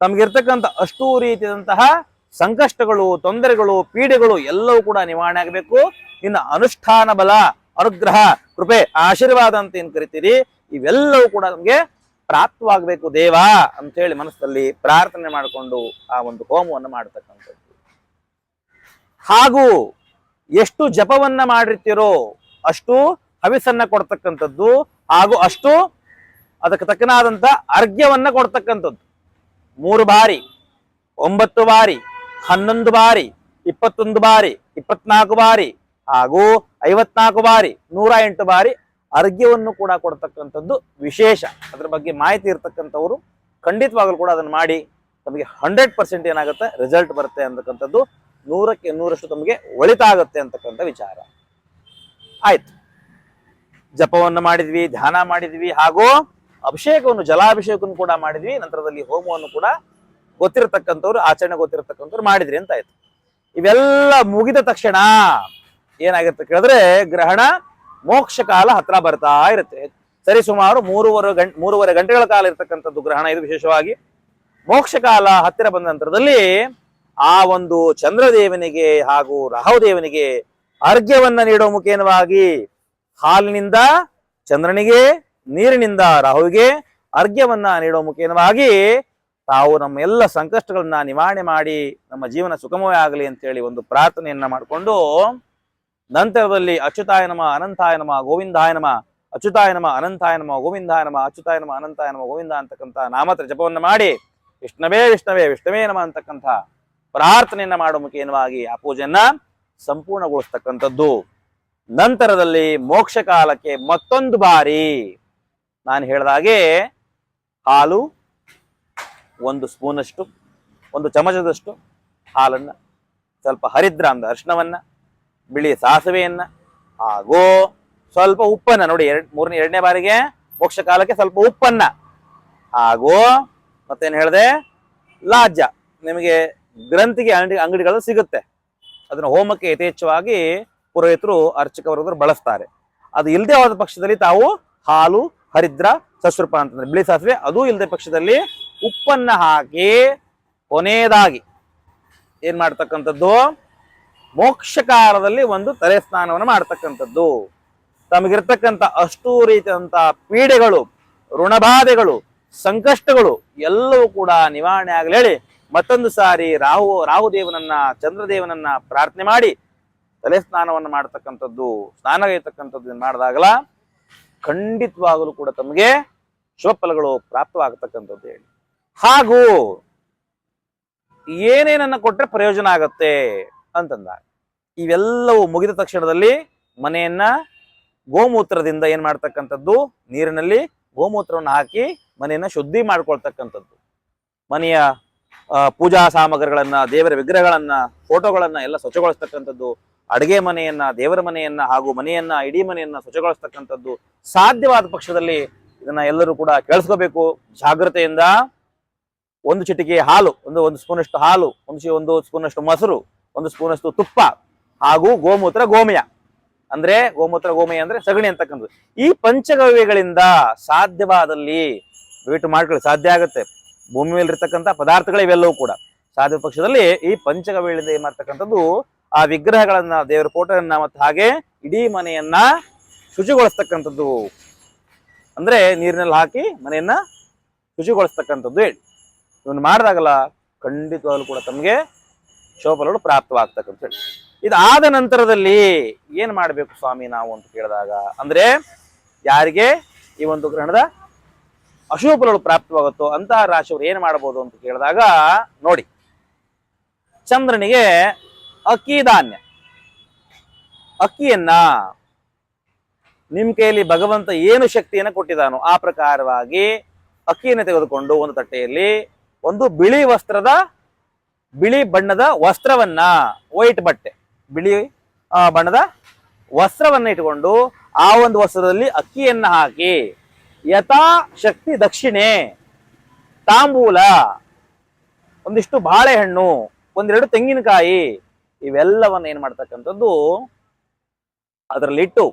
ತಮಗಿರ್ತಕ್ಕಂಥ ಅಷ್ಟೂ ರೀತಿಯಾದಂತಹ ಸಂಕಷ್ಟಗಳು, ತೊಂದರೆಗಳು, ಪೀಡೆಗಳು ಎಲ್ಲವೂ ಕೂಡ ನಿವಾರಣೆ ಆಗಬೇಕು. ಇನ್ನು ಅನುಷ್ಠಾನ ಬಲ, ಅನುಗ್ರಹ, ಕೃಪೆ, ಆಶೀರ್ವಾದ ಅಂತ ಏನ್ ಕರಿತೀರಿ, ಇವೆಲ್ಲವೂ ಕೂಡ ನಮ್ಗೆ ಪ್ರಾಪ್ತವಾಗಬೇಕು ದೇವ ಅಂತ ಹೇಳಿ ಮನಸ್ಸಲ್ಲಿ ಪ್ರಾರ್ಥನೆ ಮಾಡಿಕೊಂಡು ಆ ಒಂದು ಹೋಮವನ್ನು ಮಾಡತಕ್ಕಂಥದ್ದು. ಹಾಗೂ ಎಷ್ಟು ಜಪವನ್ನ ಮಾಡಿರ್ತೀರೋ ಅಷ್ಟು ಹವಿಸನ್ನ ಕೊಡ್ತಕ್ಕಂಥದ್ದು, ಹಾಗೂ ಅಷ್ಟು ಅದಕ್ಕೆ ತಕ್ಕನಾದಂತ ಅರ್ಘ್ಯವನ್ನ ಕೊಡ್ತಕ್ಕಂಥದ್ದು. 3 ಬಾರಿ, 9 ಬಾರಿ, 11 ಬಾರಿ, 21 ಬಾರಿ, 24 ಬಾರಿ ಹಾಗೂ 54 ಬಾರಿ, 108 ಬಾರಿ ಅರ್ಘ್ಯವನ್ನು ಕೂಡ ಕೊಡ್ತಕ್ಕಂಥದ್ದು ವಿಶೇಷ. ಅದ್ರ ಬಗ್ಗೆ ಮಾಹಿತಿ ಇರ್ತಕ್ಕಂಥವ್ರು ಖಂಡಿತವಾಗಲೂ ಕೂಡ ಅದನ್ನು ಮಾಡಿ ತಮಗೆ 100% ಏನಾಗುತ್ತೆ, ರಿಸಲ್ಟ್ ಬರುತ್ತೆ ಅಂತಕ್ಕಂಥದ್ದು 100ಕ್ಕೆ 100ರಷ್ಟು ತಮಗೆ ಒಳಿತಾಗುತ್ತೆ ಅಂತಕ್ಕಂಥ ವಿಚಾರ ಆಯ್ತು. ಜಪವನ್ನು ಮಾಡಿದ್ವಿ, ಧ್ಯಾನ ಮಾಡಿದ್ವಿ, ಹಾಗೂ ಅಭಿಷೇಕವನ್ನು ಜಲಾಭಿಷೇಕವನ್ನು ಕೂಡ ಮಾಡಿದ್ವಿ, ನಂತರದಲ್ಲಿ ಹೋಮವನ್ನು ಕೂಡ ಗೊತ್ತಿರತಕ್ಕಂಥವ್ರು, ಆಚರಣೆ ಗೊತ್ತಿರತಕ್ಕಂಥವ್ರು ಮಾಡಿದ್ರಿ ಅಂತ ಆಯ್ತು. ಇವೆಲ್ಲ ಮುಗಿದ ತಕ್ಷಣ ಏನಾಗಿರುತ್ತೆ ಕೇಳಿದ್ರೆ ಗ್ರಹಣ ಮೋಕ್ಷ ಕಾಲ ಹತ್ರ ಬರ್ತಾ ಇರುತ್ತೆ. ಸರಿ ಸುಮಾರು ಮೂರುವರೆ ಗಂಟೆಗಳ ಕಾಲ ಇರತಕ್ಕಂಥದ್ದು ಗ್ರಹಣ ಇದು. ವಿಶೇಷವಾಗಿ ಮೋಕ್ಷ ಕಾಲ ಹತ್ತಿರ ಬಂದ ನಂತರದಲ್ಲಿ ಆ ಒಂದು ಚಂದ್ರದೇವನಿಗೆ ಹಾಗೂ ರಾಹುದೇವನಿಗೆ ಅರ್ಘ್ಯವನ್ನ ನೀಡುವ ಮುಖೇನವಾಗಿ ಹಾಲಿನಿಂದ ಚಂದ್ರನಿಗೆ, ನೀರಿನಿಂದ ರಾಹುವಿಗೆ ಅರ್ಘ್ಯವನ್ನ ನೀಡುವ ಮುಖೇನವಾಗಿ ತಾವು ನಮ್ಮ ಎಲ್ಲ ಸಂಕಷ್ಟಗಳನ್ನ ನಿವಾರಣೆ ಮಾಡಿ ನಮ್ಮ ಜೀವನ ಸುಗಮವೇ ಆಗಲಿ ಅಂತೇಳಿ ಒಂದು ಪ್ರಾರ್ಥನೆಯನ್ನ ಮಾಡಿಕೊಂಡು ನಂತರದಲ್ಲಿ ಅಚ್ಯುತಾಯ ನಮ ಅನಂತಾಯ ನಮ ಗೋವಿಂದಾಯ ನಮ, ಅಚ್ಯುತಾಯ ನಮ ಅನಂತಾಯ ನಮ ಗೋವಿಂದಾಯ ನಮ, ಅಚ್ಯುತಾಯ ನಮ ಅನಂತಾಯ ನಮ ಗೋವಿಂದ ಅಂತಕ್ಕಂಥ ನಾಮತ್ರ ಜಪವನ್ನು ಮಾಡಿ ವಿಷ್ಣವೇ ವಿಷ್ಣವೇ ವಿಷ್ಣವೇ ನಮ ಅಂತಕ್ಕಂಥ ಪ್ರಾರ್ಥನೆಯನ್ನ ಮಾಡುವ ಮುಖೇನವಾಗಿ ಆ ಪೂಜೆಯನ್ನ ಸಂಪೂರ್ಣಗೊಳಿಸ್ತಕ್ಕಂಥದ್ದು. ನಂತರದಲ್ಲಿ ಮೋಕ್ಷ ಕಾಲಕ್ಕೆ ಮತ್ತೊಂದು ಬಾರಿ ನಾನು ಹೇಳಿದಾಗೆ ಹಾಲು 1 ಸ್ಪೂನಷ್ಟು, 1 ಚಮಚದಷ್ಟು ಹಾಲನ್ನ, ಸ್ವಲ್ಪ ಹರಿದ್ರ ಅಂದ ಅರಿಶಿನವನ್ನ, ಬಿಳಿ ಸಾಸಿವೆಯನ್ನ ಹಾಗೂ ಸ್ವಲ್ಪ ಉಪ್ಪನ್ನ, ನೋಡಿ ಎರಡನೇ ಬಾರಿಗೆ ಮೋಕ್ಷ ಕಾಲಕ್ಕೆ ಸ್ವಲ್ಪ ಉಪ್ಪನ್ನ, ಹಾಗೂ ಮತ್ತೇನು ಹೇಳಿದೆ ಲಾಜ್ಯ, ನಿಮಗೆ ಗ್ರಂಥಿಗೆ ಅಂಗಡಿಗಳು ಸಿಗುತ್ತೆ, ಅದನ್ನ ಹೋಮಕ್ಕೆ ಯಥೇಚ್ಛವಾಗಿ ಪುರೋಹಿತರು ಅರ್ಚಕ ವರ್ಗದವರು ಬಳಸ್ತಾರೆ. ಅದು ಇಲ್ಲದೆ ಹೋದ ಪಕ್ಷದಲ್ಲಿ ತಾವು ಹಾಲು, ಹರಿದ್ರ, ಸಸ್ರೂಪ ಅಂತಂದ್ರೆ ಬಿಳಿ ಸಾಸಿವೆ, ಅದು ಇಲ್ಲದೆ ಪಕ್ಷದಲ್ಲಿ ಉಪ್ಪನ್ನ ಹಾಕಿ ಕೊನೆಯದಾಗಿ ಏನ್ ಮಾಡ್ತಕ್ಕಂಥದ್ದು ಮೋಕ್ಷ ಕಾಲದಲ್ಲಿ ಒಂದು ತಲೆ ಸ್ನಾನವನ್ನು ಮಾಡ್ತಕ್ಕಂಥದ್ದು. ತಮಗಿರ್ತಕ್ಕಂಥ ಅಷ್ಟೂ ರೀತಿಯಾದಂಥ ಪೀಡೆಗಳು, ಋಣಬಾಧೆಗಳು, ಸಂಕಷ್ಟಗಳು ಎಲ್ಲವೂ ಕೂಡ ನಿವಾರಣೆ ಆಗಲಿ ಹೇಳಿ ಮತ್ತೊಂದು ಸಾರಿ ರಾಹುದೇವನನ್ನ ಚಂದ್ರದೇವನನ್ನ ಪ್ರಾರ್ಥನೆ ಮಾಡಿ ತಲೆ ಸ್ನಾನವನ್ನು ಮಾಡ್ತಕ್ಕಂಥದ್ದು, ಸ್ನಾನಗೈತಕ್ಕಂಥದ್ದು ಮಾಡಿದಾಗಲ ಖಂಡಿತವಾಗಲೂ ಕೂಡ ತಮಗೆ ಶುಭ ಫಲಗಳು ಪ್ರಾಪ್ತವಾಗತಕ್ಕಂಥದ್ದು ಹೇಳಿ. ಹಾಗೂ ಏನೇನನ್ನ ಕೊಟ್ರೆ ಪ್ರಯೋಜನ ಆಗತ್ತೆ ಅಂತಂದಾಗ ಇವೆಲ್ಲವೂ ಮುಗಿದ ತಕ್ಷಣದಲ್ಲಿ ಮನೆಯನ್ನ ಗೋಮೂತ್ರದಿಂದ ಏನ್ ಮಾಡ್ತಕ್ಕಂಥದ್ದು, ನೀರಿನಲ್ಲಿ ಗೋಮೂತ್ರವನ್ನು ಹಾಕಿ ಮನೆಯನ್ನ ಶುದ್ಧಿ ಮಾಡ್ಕೊಳ್ತಕ್ಕಂಥದ್ದು, ಮನೆಯ ಪೂಜಾ ಸಾಮಗ್ರಿಗಳನ್ನ, ದೇವರ ವಿಗ್ರಹಗಳನ್ನ, ಫೋಟೋಗಳನ್ನ ಎಲ್ಲ ಸ್ವಚ್ಛಗೊಳಿಸ್ತಕ್ಕಂಥದ್ದು, ಅಡುಗೆ ಮನೆಯನ್ನ, ದೇವರ ಮನೆಯನ್ನ ಹಾಗೂ ಮನೆಯನ್ನ, ಇಡೀ ಮನೆಯನ್ನ ಸ್ವಚ್ಛಗೊಳಿಸ್ತಕ್ಕಂಥದ್ದು. ಸಾಧ್ಯವಾದ ಪಕ್ಷದಲ್ಲಿ ಇದನ್ನ ಎಲ್ಲರೂ ಕೂಡ ಕೇಳಿಸ್ಕೋಬೇಕು ಜಾಗ್ರತೆಯಿಂದ. 1 ಚಿಟಿಕೆ ಹಾಲು, ಒಂದು ಸ್ಪೂನಷ್ಟು ಹಾಲು, ಒಂದು ಸ್ಪೂನಷ್ಟು ಮೊಸರು, 1 ಸ್ಪೂನಷ್ಟು ತುಪ್ಪ ಹಾಗೂ ಗೋಮೂತ್ರ ಗೋಮಯ ಅಂದ್ರೆ ಅಂದ್ರೆ ಸಗಣಿ ಅಂತಕ್ಕಂಥದ್ದು. ಈ ಪಂಚಗವ್ಯಗಳಿಂದ ಸಾಧ್ಯವಾದಲ್ಲಿ ದಯವಿಟ್ಟು ಮಾಡ್ಕೊಳ್ಳಿ, ಸಾಧ್ಯ ಆಗುತ್ತೆ. ಭೂಮಿ ಮೇಲೆ ಇರ್ತಕ್ಕಂಥ ಪದಾರ್ಥಗಳು ಇವೆಲ್ಲವೂ ಕೂಡ ಸಾಧ್ಯ ಪಕ್ಷದಲ್ಲಿ ಈ ಪಂಚಗವ್ಯಗಳಿಂದ ಏನ್ ಮಾಡ್ತಕ್ಕಂಥದ್ದು ಆ ವಿಗ್ರಹಗಳನ್ನ, ದೇವರ ಫೋಟೋಗಳನ್ನ ಮತ್ತು ಹಾಗೆ ಇಡೀ ಮನೆಯನ್ನ ಶುಚಿಗೊಳಿಸ್ತಕ್ಕಂಥದ್ದು. ಅಂದ್ರೆ ನೀರಿನಲ್ಲಿ ಹಾಕಿ ಮನೆಯನ್ನ ಶುಚಿಗೊಳಿಸ್ತಕ್ಕಂಥದ್ದು ಹೇಳಿ ಇವನು ಮಾಡಿದಾಗಲ್ಲ ಖಂಡಿತವಾಗ್ಲೂ ಕೂಡ ತಮಗೆ ಶೋಭಗಳು ಪ್ರಾಪ್ತವಾಗ್ತಕ್ಕಂಥ ಹೇಳಿ. ಇದಾದ ನಂತರದಲ್ಲಿ ಏನ್ ಮಾಡ್ಬೇಕು ಸ್ವಾಮಿ ನಾವು ಅಂತ ಕೇಳಿದಾಗ, ಅಂದ್ರೆ ಯಾರಿಗೆ ಈ ಒಂದು ಗ್ರಹಣದ ಅಶುಭ ಫಲಗಳು ಪ್ರಾಪ್ತವಾಗುತ್ತೋ ಅಂತಹ ರಾಶಿಯವರು ಏನ್ ಮಾಡಬಹುದು ಅಂತ ಕೇಳಿದಾಗ, ನೋಡಿ ಚಂದ್ರನಿಗೆ ಅಕ್ಕಿ ಧಾನ್ಯ, ಅಕ್ಕಿಯನ್ನ ನಿಮ್ ಕೈಯಲ್ಲಿ ಭಗವಂತ ಏನು ಶಕ್ತಿಯನ್ನು ಕೊಟ್ಟಿದ್ದಾನೋ ಆ ಪ್ರಕಾರವಾಗಿ ಅಕ್ಕಿಯನ್ನು ತೆಗೆದುಕೊಂಡು ಒಂದು ತಟ್ಟೆಯಲ್ಲಿ ಒಂದು ಬಿಳಿ ಬಣ್ಣದ ವಸ್ತ್ರವನ್ನ, ವೈಟ್ ಬಟ್ಟೆ, ಬಿಳಿ ಬಣ್ಣದ ವಸ್ತ್ರವನ್ನ ಇಟ್ಟುಕೊಂಡು ಆ ಒಂದು ವಸ್ತ್ರದಲ್ಲಿ ಅಕ್ಕಿಯನ್ನ ಹಾಕಿ ಯಥಾಶಕ್ತಿ ದಕ್ಷಿಣೆ, ತಾಂಬೂಲ, ಒಂದಿಷ್ಟು ಬಾಳೆಹಣ್ಣು, 1-2 ತೆಂಗಿನಕಾಯಿ ಇವೆಲ್ಲವನ್ನ ಏನ್ ಮಾಡ್ತಕ್ಕಂಥದ್ದು ಅದರಲ್ಲಿಟ್ಟು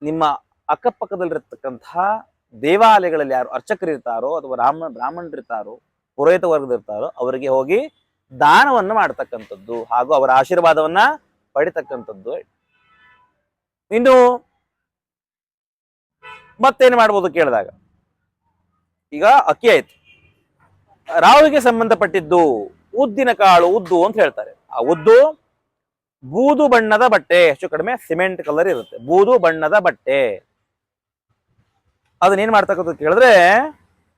ನಿಮ್ಮ ಅಕ್ಕಪಕ್ಕದಲ್ಲಿರ್ತಕ್ಕಂತಹ ದೇವಾಲಯಗಳಲ್ಲಿ ಯಾರು ಅರ್ಚಕರಿರ್ತಾರೋ ಅಥವಾ ಬ್ರಾಹ್ಮಣರಿರ್ತಾರೋ, ಪುರೋಹಿತ ವರ್ಗದಿರ್ತಾರೋ ಅವರಿಗೆ ಹೋಗಿ ದಾನವನ್ನು ಮಾಡ್ತಕ್ಕಂಥದ್ದು ಹಾಗೂ ಅವರ ಆಶೀರ್ವಾದವನ್ನ ಪಡಿತಕ್ಕಂಥದ್ದು. ಇನ್ನು ಮತ್ತೇನು ಮಾಡ್ಬೋದು ಕೇಳಿದಾಗ, ಈಗ ಅಕ್ಕಿ ಆಯ್ತು, ರಾಹುವಿಗೆ ಸಂಬಂಧಪಟ್ಟಿದ್ದು ಉದ್ದಿನ ಕಾಳು, ಉದ್ದು ಅಂತ ಹೇಳ್ತಾರೆ. ಆ ಉದ್ದು ಬೂದು ಬಣ್ಣದ ಬಟ್ಟೆ, ಹೆಚ್ಚು ಕಡಿಮೆ ಸಿಮೆಂಟ್ ಕಲರ್ ಇರುತ್ತೆ, ಬೂದು ಬಣ್ಣದ ಬಟ್ಟೆ. ಅದನ್ನೇನ್ ಮಾಡ್ತಕ್ಕಂಥದ್ದು ಕೇಳಿದ್ರೆ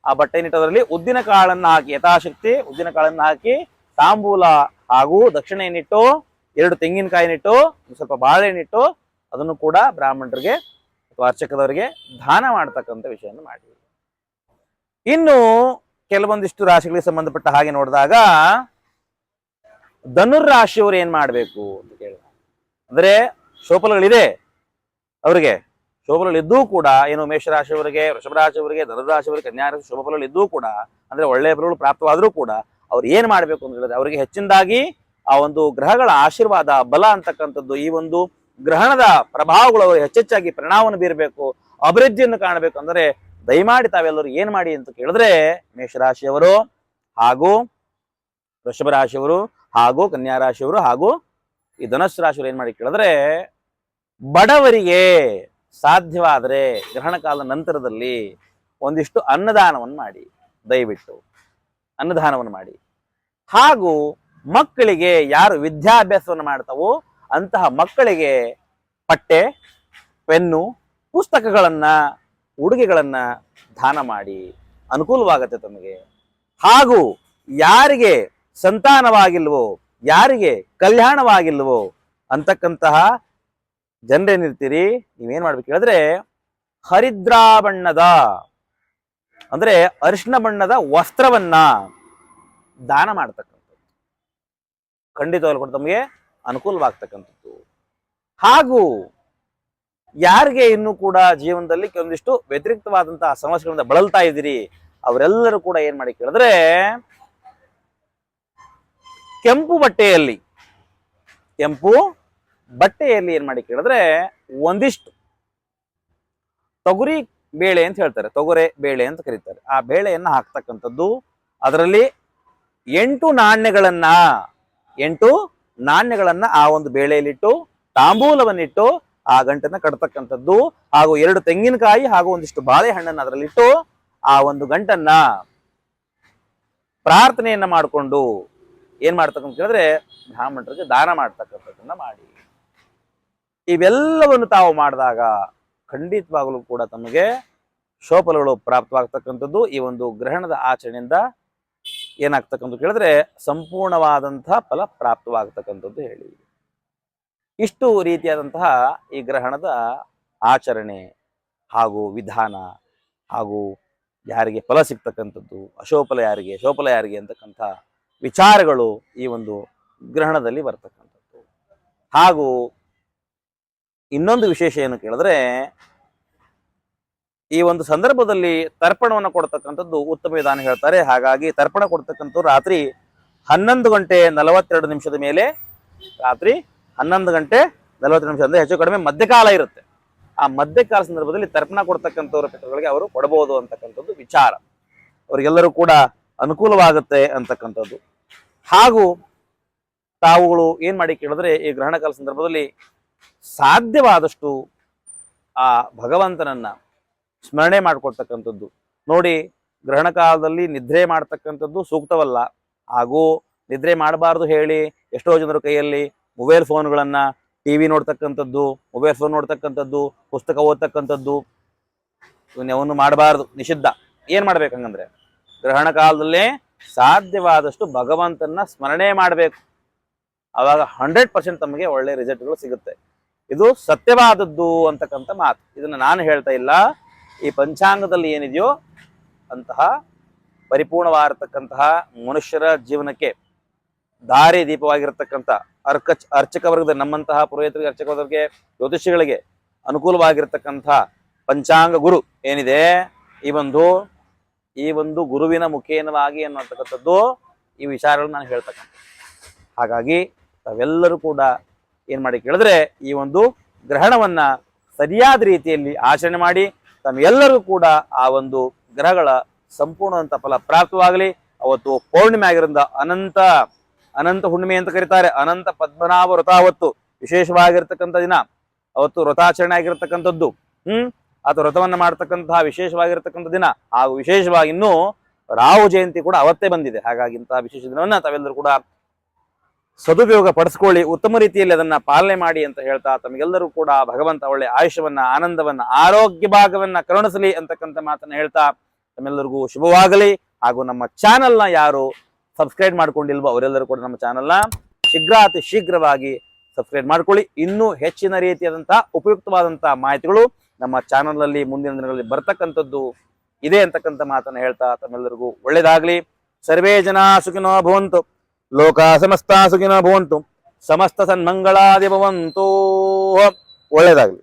ಆ ಬಟ್ಟೆ ನಿಟ್ಟದ್ರಲ್ಲಿ ಉದ್ದಿನ ಕಾಳನ್ನ ಹಾಕಿ, ಯಥಾಶಕ್ತಿ ಉದ್ದಿನ ಕಾಳನ್ನ ಹಾಕಿ, ತಾಂಬೂಲ ಹಾಗೂ ದಕ್ಷಿಣೆಯನ್ನಿಟ್ಟು, 2 ತೆಂಗಿನಕಾಯಿನಿಟ್ಟು, ಸ್ವಲ್ಪ ಬಾಳೆಹಣ್ಣಿಟ್ಟು ಅದನ್ನು ಕೂಡ ಬ್ರಾಹ್ಮಣರಿಗೆ ಅಥವಾ ಅರ್ಚಕದವರಿಗೆ ದಾನ ಮಾಡ್ತಕ್ಕಂಥ ವಿಷಯವನ್ನು ಮಾಡಿ. ಇನ್ನು ಕೆಲವೊಂದಿಷ್ಟು ರಾಶಿಗಳಿಗೆ ಸಂಬಂಧಪಟ್ಟ ಹಾಗೆ ನೋಡಿದಾಗ ಧನುರ್ ರಾಶಿಯವರು ಏನ್ ಮಾಡ್ಬೇಕು ಅಂತ ಕೇಳಿದ, ಅಂದ್ರೆ ಶೋಫಲಗಳಿದೆ ಅವರಿಗೆ ಶುಭಫಲಗಳಿದ್ದೂ ಕೂಡ ಏನು ಮೇಷರಾಶಿಯವರಿಗೆ, ವೃಷಭರಾಶಿಯವರಿಗೆ, ಧನುರಾಶಿಯವರಿಗೆ, ಕನ್ಯಾ ರಾಶಿ ಶುಭ ಫಲಗಳಿದ್ದೂ ಕೂಡ ಅಂದ್ರೆ ಒಳ್ಳೆಯ ಫಲಗಳು ಪ್ರಾಪ್ತವಾದರೂ ಕೂಡ ಅವ್ರು ಏನ್ ಮಾಡ್ಬೇಕು ಅಂತ ಹೇಳಿದ್ರೆ ಅವರಿಗೆ ಹೆಚ್ಚಿನದಾಗಿ ಆ ಒಂದು ಗ್ರಹಗಳ ಆಶೀರ್ವಾದ ಬಲ ಅಂತಕ್ಕಂಥದ್ದು, ಈ ಒಂದು ಗ್ರಹಣದ ಪ್ರಭಾವಗಳು ಅವರು ಹೆಚ್ಚೆಚ್ಚಾಗಿ ಪರಿಣಾಮವನ್ನು ಬೀರಬೇಕು, ಅಭಿವೃದ್ಧಿಯನ್ನು ಕಾಣಬೇಕು ಅಂದ್ರೆ ದಯಮಾಡಿ ತಾವೆಲ್ಲರೂ ಏನ್ ಮಾಡಿ ಅಂತ ಕೇಳಿದ್ರೆ ಮೇಷರಾಶಿಯವರು ಹಾಗೂ ವೃಷಭ ರಾಶಿಯವರು ಹಾಗೂ ಕನ್ಯಾ ರಾಶಿಯವರು ಹಾಗೂ ಈ ಧನುಸ್ಸು ರಾಶಿಯವರು ಏನ್ ಮಾಡಿ ಕೇಳಿದ್ರೆ ಬಡವರಿಗೆ ಸಾಧ್ಯವಾದರೆ ಗ್ರಹಣ ಕಾಲದ ನಂತರದಲ್ಲಿ ಒಂದಿಷ್ಟು ಅನ್ನದಾನವನ್ನು ಮಾಡಿ, ದಯವಿಟ್ಟು ಅನ್ನದಾನವನ್ನು ಮಾಡಿ. ಹಾಗೂ ಮಕ್ಕಳಿಗೆ ಯಾರು ವಿದ್ಯಾಭ್ಯಾಸವನ್ನು ಮಾಡ್ತಾವೋ ಅಂತಹ ಮಕ್ಕಳಿಗೆ ಪಟ್ಟೆ, ಪೆನ್ನು, ಪುಸ್ತಕಗಳನ್ನ, ಉಡುಗೆಗಳನ್ನ ದಾನ ಮಾಡಿ, ಅನುಕೂಲವಾಗತ್ತೆ ತಮಗೆ. ಹಾಗೂ ಯಾರಿಗೆ ಸಂತಾನವಾಗಿಲ್ವೋ, ಯಾರಿಗೆ ಕಲ್ಯಾಣವಾಗಿಲ್ವೋ ಅಂತಕ್ಕಂತಹ ಜನರೇನಿರ್ತೀರಿ ನೀವೇನ್ ಮಾಡ್ಬೇಕು ಹೇಳಿದ್ರೆ ಹರಿದ್ರಾ ಬಣ್ಣದ ಅಂದ್ರೆ ಅರಿಶಿನ ಬಣ್ಣದ ವಸ್ತ್ರವನ್ನ ದಾನ ಮಾಡ್ತಕ್ಕಂಥದ್ದು ಖಂಡಿತವಾಗ್ಲೂ ಕೂಡ ತಮಗೆ ಅನುಕೂಲವಾಗ್ತಕ್ಕಂಥದ್ದು. ಹಾಗೂ ಯಾರಿಗೆ ಇನ್ನೂ ಕೂಡ ಜೀವನದಲ್ಲಿ ಕೆಲವೊಂದಿಷ್ಟು ವ್ಯತಿರಿಕ್ತವಾದಂತಹ ಸಮಸ್ಯೆಗಳಿಂದ ಬಳಲ್ತಾ ಇದ್ದೀರಿ ಅವರೆಲ್ಲರೂ ಕೂಡ ಏನ್ ಮಾಡಿ ಕೇಳಿದ್ರೆ ಕೆಂಪು ಬಟ್ಟೆಯಲ್ಲಿ ಏನ್ ಮಾಡಿ ಕೇಳಿದ್ರೆ ಒಂದಿಷ್ಟು ತೊಗರಿ ಬೇಳೆ ಅಂತ ಹೇಳ್ತಾರೆ, ತೊಗರೆ ಬೇಳೆ ಅಂತ ಕರೀತಾರೆ, ಆ ಬೇಳೆಯನ್ನ ಹಾಕ್ತಕ್ಕಂಥದ್ದು. ಅದರಲ್ಲಿ 8 ನಾಣ್ಯಗಳನ್ನ ಆ ಒಂದು ಬೇಳೆಯಲ್ಲಿಟ್ಟು ತಾಂಬೂಲವನ್ನಿಟ್ಟು ಆ ಗಂಟನ್ನ ಕಟ್ತಕ್ಕಂಥದ್ದು. ಹಾಗೂ 2 ತೆಂಗಿನಕಾಯಿ ಹಾಗೂ ಒಂದಿಷ್ಟು ಬಾಳೆಹಣ್ಣನ್ನ ಅದರಲ್ಲಿಟ್ಟು ಆ ಒಂದು ಗಂಟನ್ನ ಪ್ರಾರ್ಥನೆಯನ್ನ ಮಾಡಿಕೊಂಡು ಏನ್ ಮಾಡ್ತಕ್ಕಂಥ ಹೇಳಿದ್ರೆ ಬ್ರಾಹ್ಮಣರಿಗೆ ದಾನ ಮಾಡ್ತಕ್ಕಂಥದ್ದನ್ನ ಮಾಡಿ. ಇವೆಲ್ಲವನ್ನು ತಾವು ಮಾಡಿದಾಗ ಖಂಡಿತವಾಗಲೂ ಕೂಡ ತಮಗೆ ಶೋಫಲಗಳು ಪ್ರಾಪ್ತವಾಗ್ತಕ್ಕಂಥದ್ದು. ಈ ಒಂದು ಗ್ರಹಣದ ಆಚರಣೆಯಿಂದ ಏನಾಗ್ತಕ್ಕಂಥ ಕೇಳಿದ್ರೆ ಸಂಪೂರ್ಣವಾದಂತಹ ಫಲ ಪ್ರಾಪ್ತವಾಗ್ತಕ್ಕಂಥದ್ದು ಹೇಳಿ. ಇಷ್ಟು ರೀತಿಯಾದಂತಹ ಈ ಗ್ರಹಣದ ಆಚರಣೆ ಹಾಗೂ ವಿಧಾನ ಹಾಗೂ ಯಾರಿಗೆ ಫಲ ಸಿಗ್ತಕ್ಕಂಥದ್ದು, ಅಶೋಫಲ ಯಾರಿಗೆ, ಶೋಫಲ ಯಾರಿಗೆ ಅಂತಕ್ಕಂಥ ವಿಚಾರಗಳು ಈ ಒಂದು ಗ್ರಹಣದಲ್ಲಿ ಬರ್ತಕ್ಕಂಥದ್ದು. ಹಾಗೂ ಇನ್ನೊಂದು ವಿಶೇಷ ಏನು ಕೇಳಿದ್ರೆ ಈ ಒಂದು ಸಂದರ್ಭದಲ್ಲಿ ತರ್ಪಣವನ್ನು ಕೊಡ್ತಕ್ಕಂಥದ್ದು ಉತ್ತಮ ವಿಧಾನ ಹೇಳ್ತಾರೆ. ಹಾಗಾಗಿ ತರ್ಪಣ ಕೊಡ್ತಕ್ಕಂಥದ್ದು ರಾತ್ರಿ 11:42 ಮೇಲೆ, ರಾತ್ರಿ 11:42 ಅಂದ್ರೆ ಹೆಚ್ಚು ಕಡಿಮೆ ಮಧ್ಯಕಾಲ ಇರುತ್ತೆ. ಆ ಮಧ್ಯಕಾಲ ಸಂದರ್ಭದಲ್ಲಿ ತರ್ಪಣ ಕೊಡ್ತಕ್ಕಂಥವ್ರ ಪಿತೃಗಳಿಗೆ ಅವರು ಕೊಡಬಹುದು ಅಂತಕ್ಕಂಥದ್ದು ವಿಚಾರ, ಅವರಿಗೆಲ್ಲರೂ ಕೂಡ ಅನುಕೂಲವಾಗುತ್ತೆ ಅಂತಕ್ಕಂಥದ್ದು. ಹಾಗೂ ತಾವುಗಳು ಏನ್ ಮಾಡಿ ಕೇಳಿದ್ರೆ ಈ ಗ್ರಹಣ ಕಾಲ ಸಂದರ್ಭದಲ್ಲಿ ಸಾಧ್ಯವಾದಷ್ಟು ಆ ಭಗವಂತನನ್ನ ಸ್ಮರಣೆ ಮಾಡ್ಕೊಳ್ತಕ್ಕಂಥದ್ದು. ನೋಡಿ, ಗ್ರಹಣ ಕಾಲದಲ್ಲಿ ನಿದ್ರೆ ಮಾಡ್ತಕ್ಕಂಥದ್ದು ಸೂಕ್ತವಲ್ಲ. ಹಾಗೂ ನಿದ್ರೆ ಮಾಡಬಾರ್ದು ಹೇಳಿ ಎಷ್ಟೋ ಜನರ ಕೈಯಲ್ಲಿ ಮೊಬೈಲ್ ಫೋನ್ಗಳನ್ನ, ಟಿವಿ ನೋಡ್ತಕ್ಕಂಥದ್ದು, ಮೊಬೈಲ್ ಫೋನ್ ನೋಡ್ತಕ್ಕಂಥದ್ದು, ಪುಸ್ತಕ ಓದ್ತಕ್ಕಂಥದ್ದು ಇವನ್ನೆವನ್ನು ಮಾಡಬಾರ್ದು, ನಿಷಿದ್ಧ. ಏನ್ ಮಾಡ್ಬೇಕಂಗಂದ್ರೆ ಗ್ರಹಣ ಕಾಲದಲ್ಲೇ ಸಾಧ್ಯವಾದಷ್ಟು ಭಗವಂತನ ಸ್ಮರಣೆ ಮಾಡಬೇಕು. ಆವಾಗ 100% ತಮಗೆ ಒಳ್ಳೆ ರಿಸಲ್ಟ್ಗಳು ಸಿಗುತ್ತೆ. ಇದು ಸತ್ಯವಾದದ್ದು ಅಂತಕ್ಕಂಥ ಮಾತು. ಇದನ್ನ ನಾನು ಹೇಳ್ತಾ ಇಲ್ಲ, ಈ ಪಂಚಾಂಗದಲ್ಲಿ ಏನಿದೆಯೋ ಅಂತಹ ಪರಿಪೂರ್ಣವಾಗಿರತಕ್ಕಂತಹ ಮನುಷ್ಯರ ಜೀವನಕ್ಕೆ ದಾರಿ ದೀಪವಾಗಿರತಕ್ಕಂಥ ಅರ್ಚಕ ವರ್ಗದ ನಮ್ಮಂತಹ ಪುರೋಹಿತರಿಗೆ, ಅರ್ಚಕ ವರ್ಗಕ್ಕೆ, ಜ್ಯೋತಿಷಿಗಳಿಗೆ ಅನುಕೂಲವಾಗಿರತಕ್ಕಂಥ ಪಂಚಾಂಗ ಗುರು ಏನಿದೆ, ಈ ಒಂದು ಗುರುವಿನ ಮುಖೇನವಾಗಿ ಅನ್ನತಕ್ಕಂಥದ್ದು ಈ ವಿಚಾರಗಳನ್ನು ನಾನು ಹೇಳ್ತಕ್ಕಂಥ. ಹಾಗಾಗಿ ತಾವೆಲ್ಲರೂ ಕೂಡ ಏನ್ ಮಾಡಿ ಕೇಳಿದ್ರೆ ಈ ಒಂದು ಗ್ರಹಣವನ್ನ ಸರಿಯಾದ ರೀತಿಯಲ್ಲಿ ಆಚರಣೆ ಮಾಡಿ ತಮ್ಮೆಲ್ಲರಿಗೂ ಕೂಡ ಆ ಒಂದು ಗ್ರಹಗಳ ಸಂಪೂರ್ಣವಂತ ಫಲ ಪ್ರಾಪ್ತವಾಗಲಿ. ಅವತ್ತು ಪೌರ್ಣಿಮೆ ಆಗಿರೋದ್ರಿಂದ ಅನಂತ ಹುಣ್ಣಿಮೆ ಅಂತ ಕರೀತಾರೆ. ಅನಂತ ಪದ್ಮನಾಭ ವ್ರತ ಅವತ್ತು ವಿಶೇಷವಾಗಿರ್ತಕ್ಕಂಥ ದಿನ, ಅವತ್ತು ವ್ರತಾಚರಣೆ ಆಗಿರ್ತಕ್ಕಂಥದ್ದು. ಅಥವಾ ವ್ರತವನ್ನ ಮಾಡ್ತಕ್ಕಂತಹ ವಿಶೇಷವಾಗಿರ್ತಕ್ಕಂಥ ದಿನ. ಹಾಗೂ ವಿಶೇಷವಾಗಿ ಇನ್ನೂ ರಾಹು ಜಯಂತಿ ಕೂಡ ಅವತ್ತೇ ಬಂದಿದೆ. ಹಾಗಾಗಿ ಇಂತಹ ವಿಶೇಷ ದಿನವನ್ನ ತಾವೆಲ್ಲರೂ ಕೂಡ ಸದುಪಯೋಗ ಪಡಿಸ್ಕೊಳ್ಳಿ, ಉತ್ತಮ ರೀತಿಯಲ್ಲಿ ಅದನ್ನ ಪಾಲನೆ ಮಾಡಿ ಅಂತ ಹೇಳ್ತಾ ತಮಗೆಲ್ಲರೂ ಕೂಡ ಭಗವಂತ ಒಳ್ಳೆ ಆಯುಷ್ಯವನ್ನ, ಆನಂದವನ್ನ, ಆರೋಗ್ಯ ಭಾಗವನ್ನ ಕರುಣಿಸಲಿ ಅಂತಕ್ಕಂಥ ಮಾತನ್ನ ಹೇಳ್ತಾ ತಮ್ಮೆಲ್ಲರಿಗೂ ಶುಭವಾಗಲಿ. ಹಾಗೂ ನಮ್ಮ ಚಾನೆಲ್ನ ಯಾರು ಸಬ್ಸ್ಕ್ರೈಬ್ ಮಾಡ್ಕೊಂಡಿಲ್ವೋ ಅವರೆಲ್ಲರೂ ಕೂಡ ನಮ್ಮ ಚಾನೆಲ್ನ ಅತಿ ಶೀಘ್ರವಾಗಿ ಸಬ್ಸ್ಕ್ರೈಬ್ ಮಾಡ್ಕೊಳ್ಳಿ. ಇನ್ನೂ ಹೆಚ್ಚಿನ ರೀತಿಯಾದಂತಹ ಉಪಯುಕ್ತವಾದಂತಹ ಮಾಹಿತಿಗಳು ನಮ್ಮ ಚಾನೆಲ್ನಲ್ಲಿ ಮುಂದಿನ ದಿನಗಳಲ್ಲಿ ಬರ್ತಕ್ಕಂಥದ್ದು ಇದೆ ಅಂತಕ್ಕಂಥ ಮಾತನ್ನ ಹೇಳ್ತಾ ತಮ್ಮೆಲ್ಲರಿಗೂ ಒಳ್ಳೇದಾಗ್ಲಿ. ಸರ್ವೇ ಜನ ಸುಖಿನೋ ಭವಂತು, ಲೋಕ ಸಮಸ್ತ ಸುಖಿನೋ ಭವಂತು, ಸಮಸ್ತ ಸನ್ಮಂಗಳಾದಿ ಭವಂತು. ಒಳ್ಳೇದಾಗ್ಲಿ.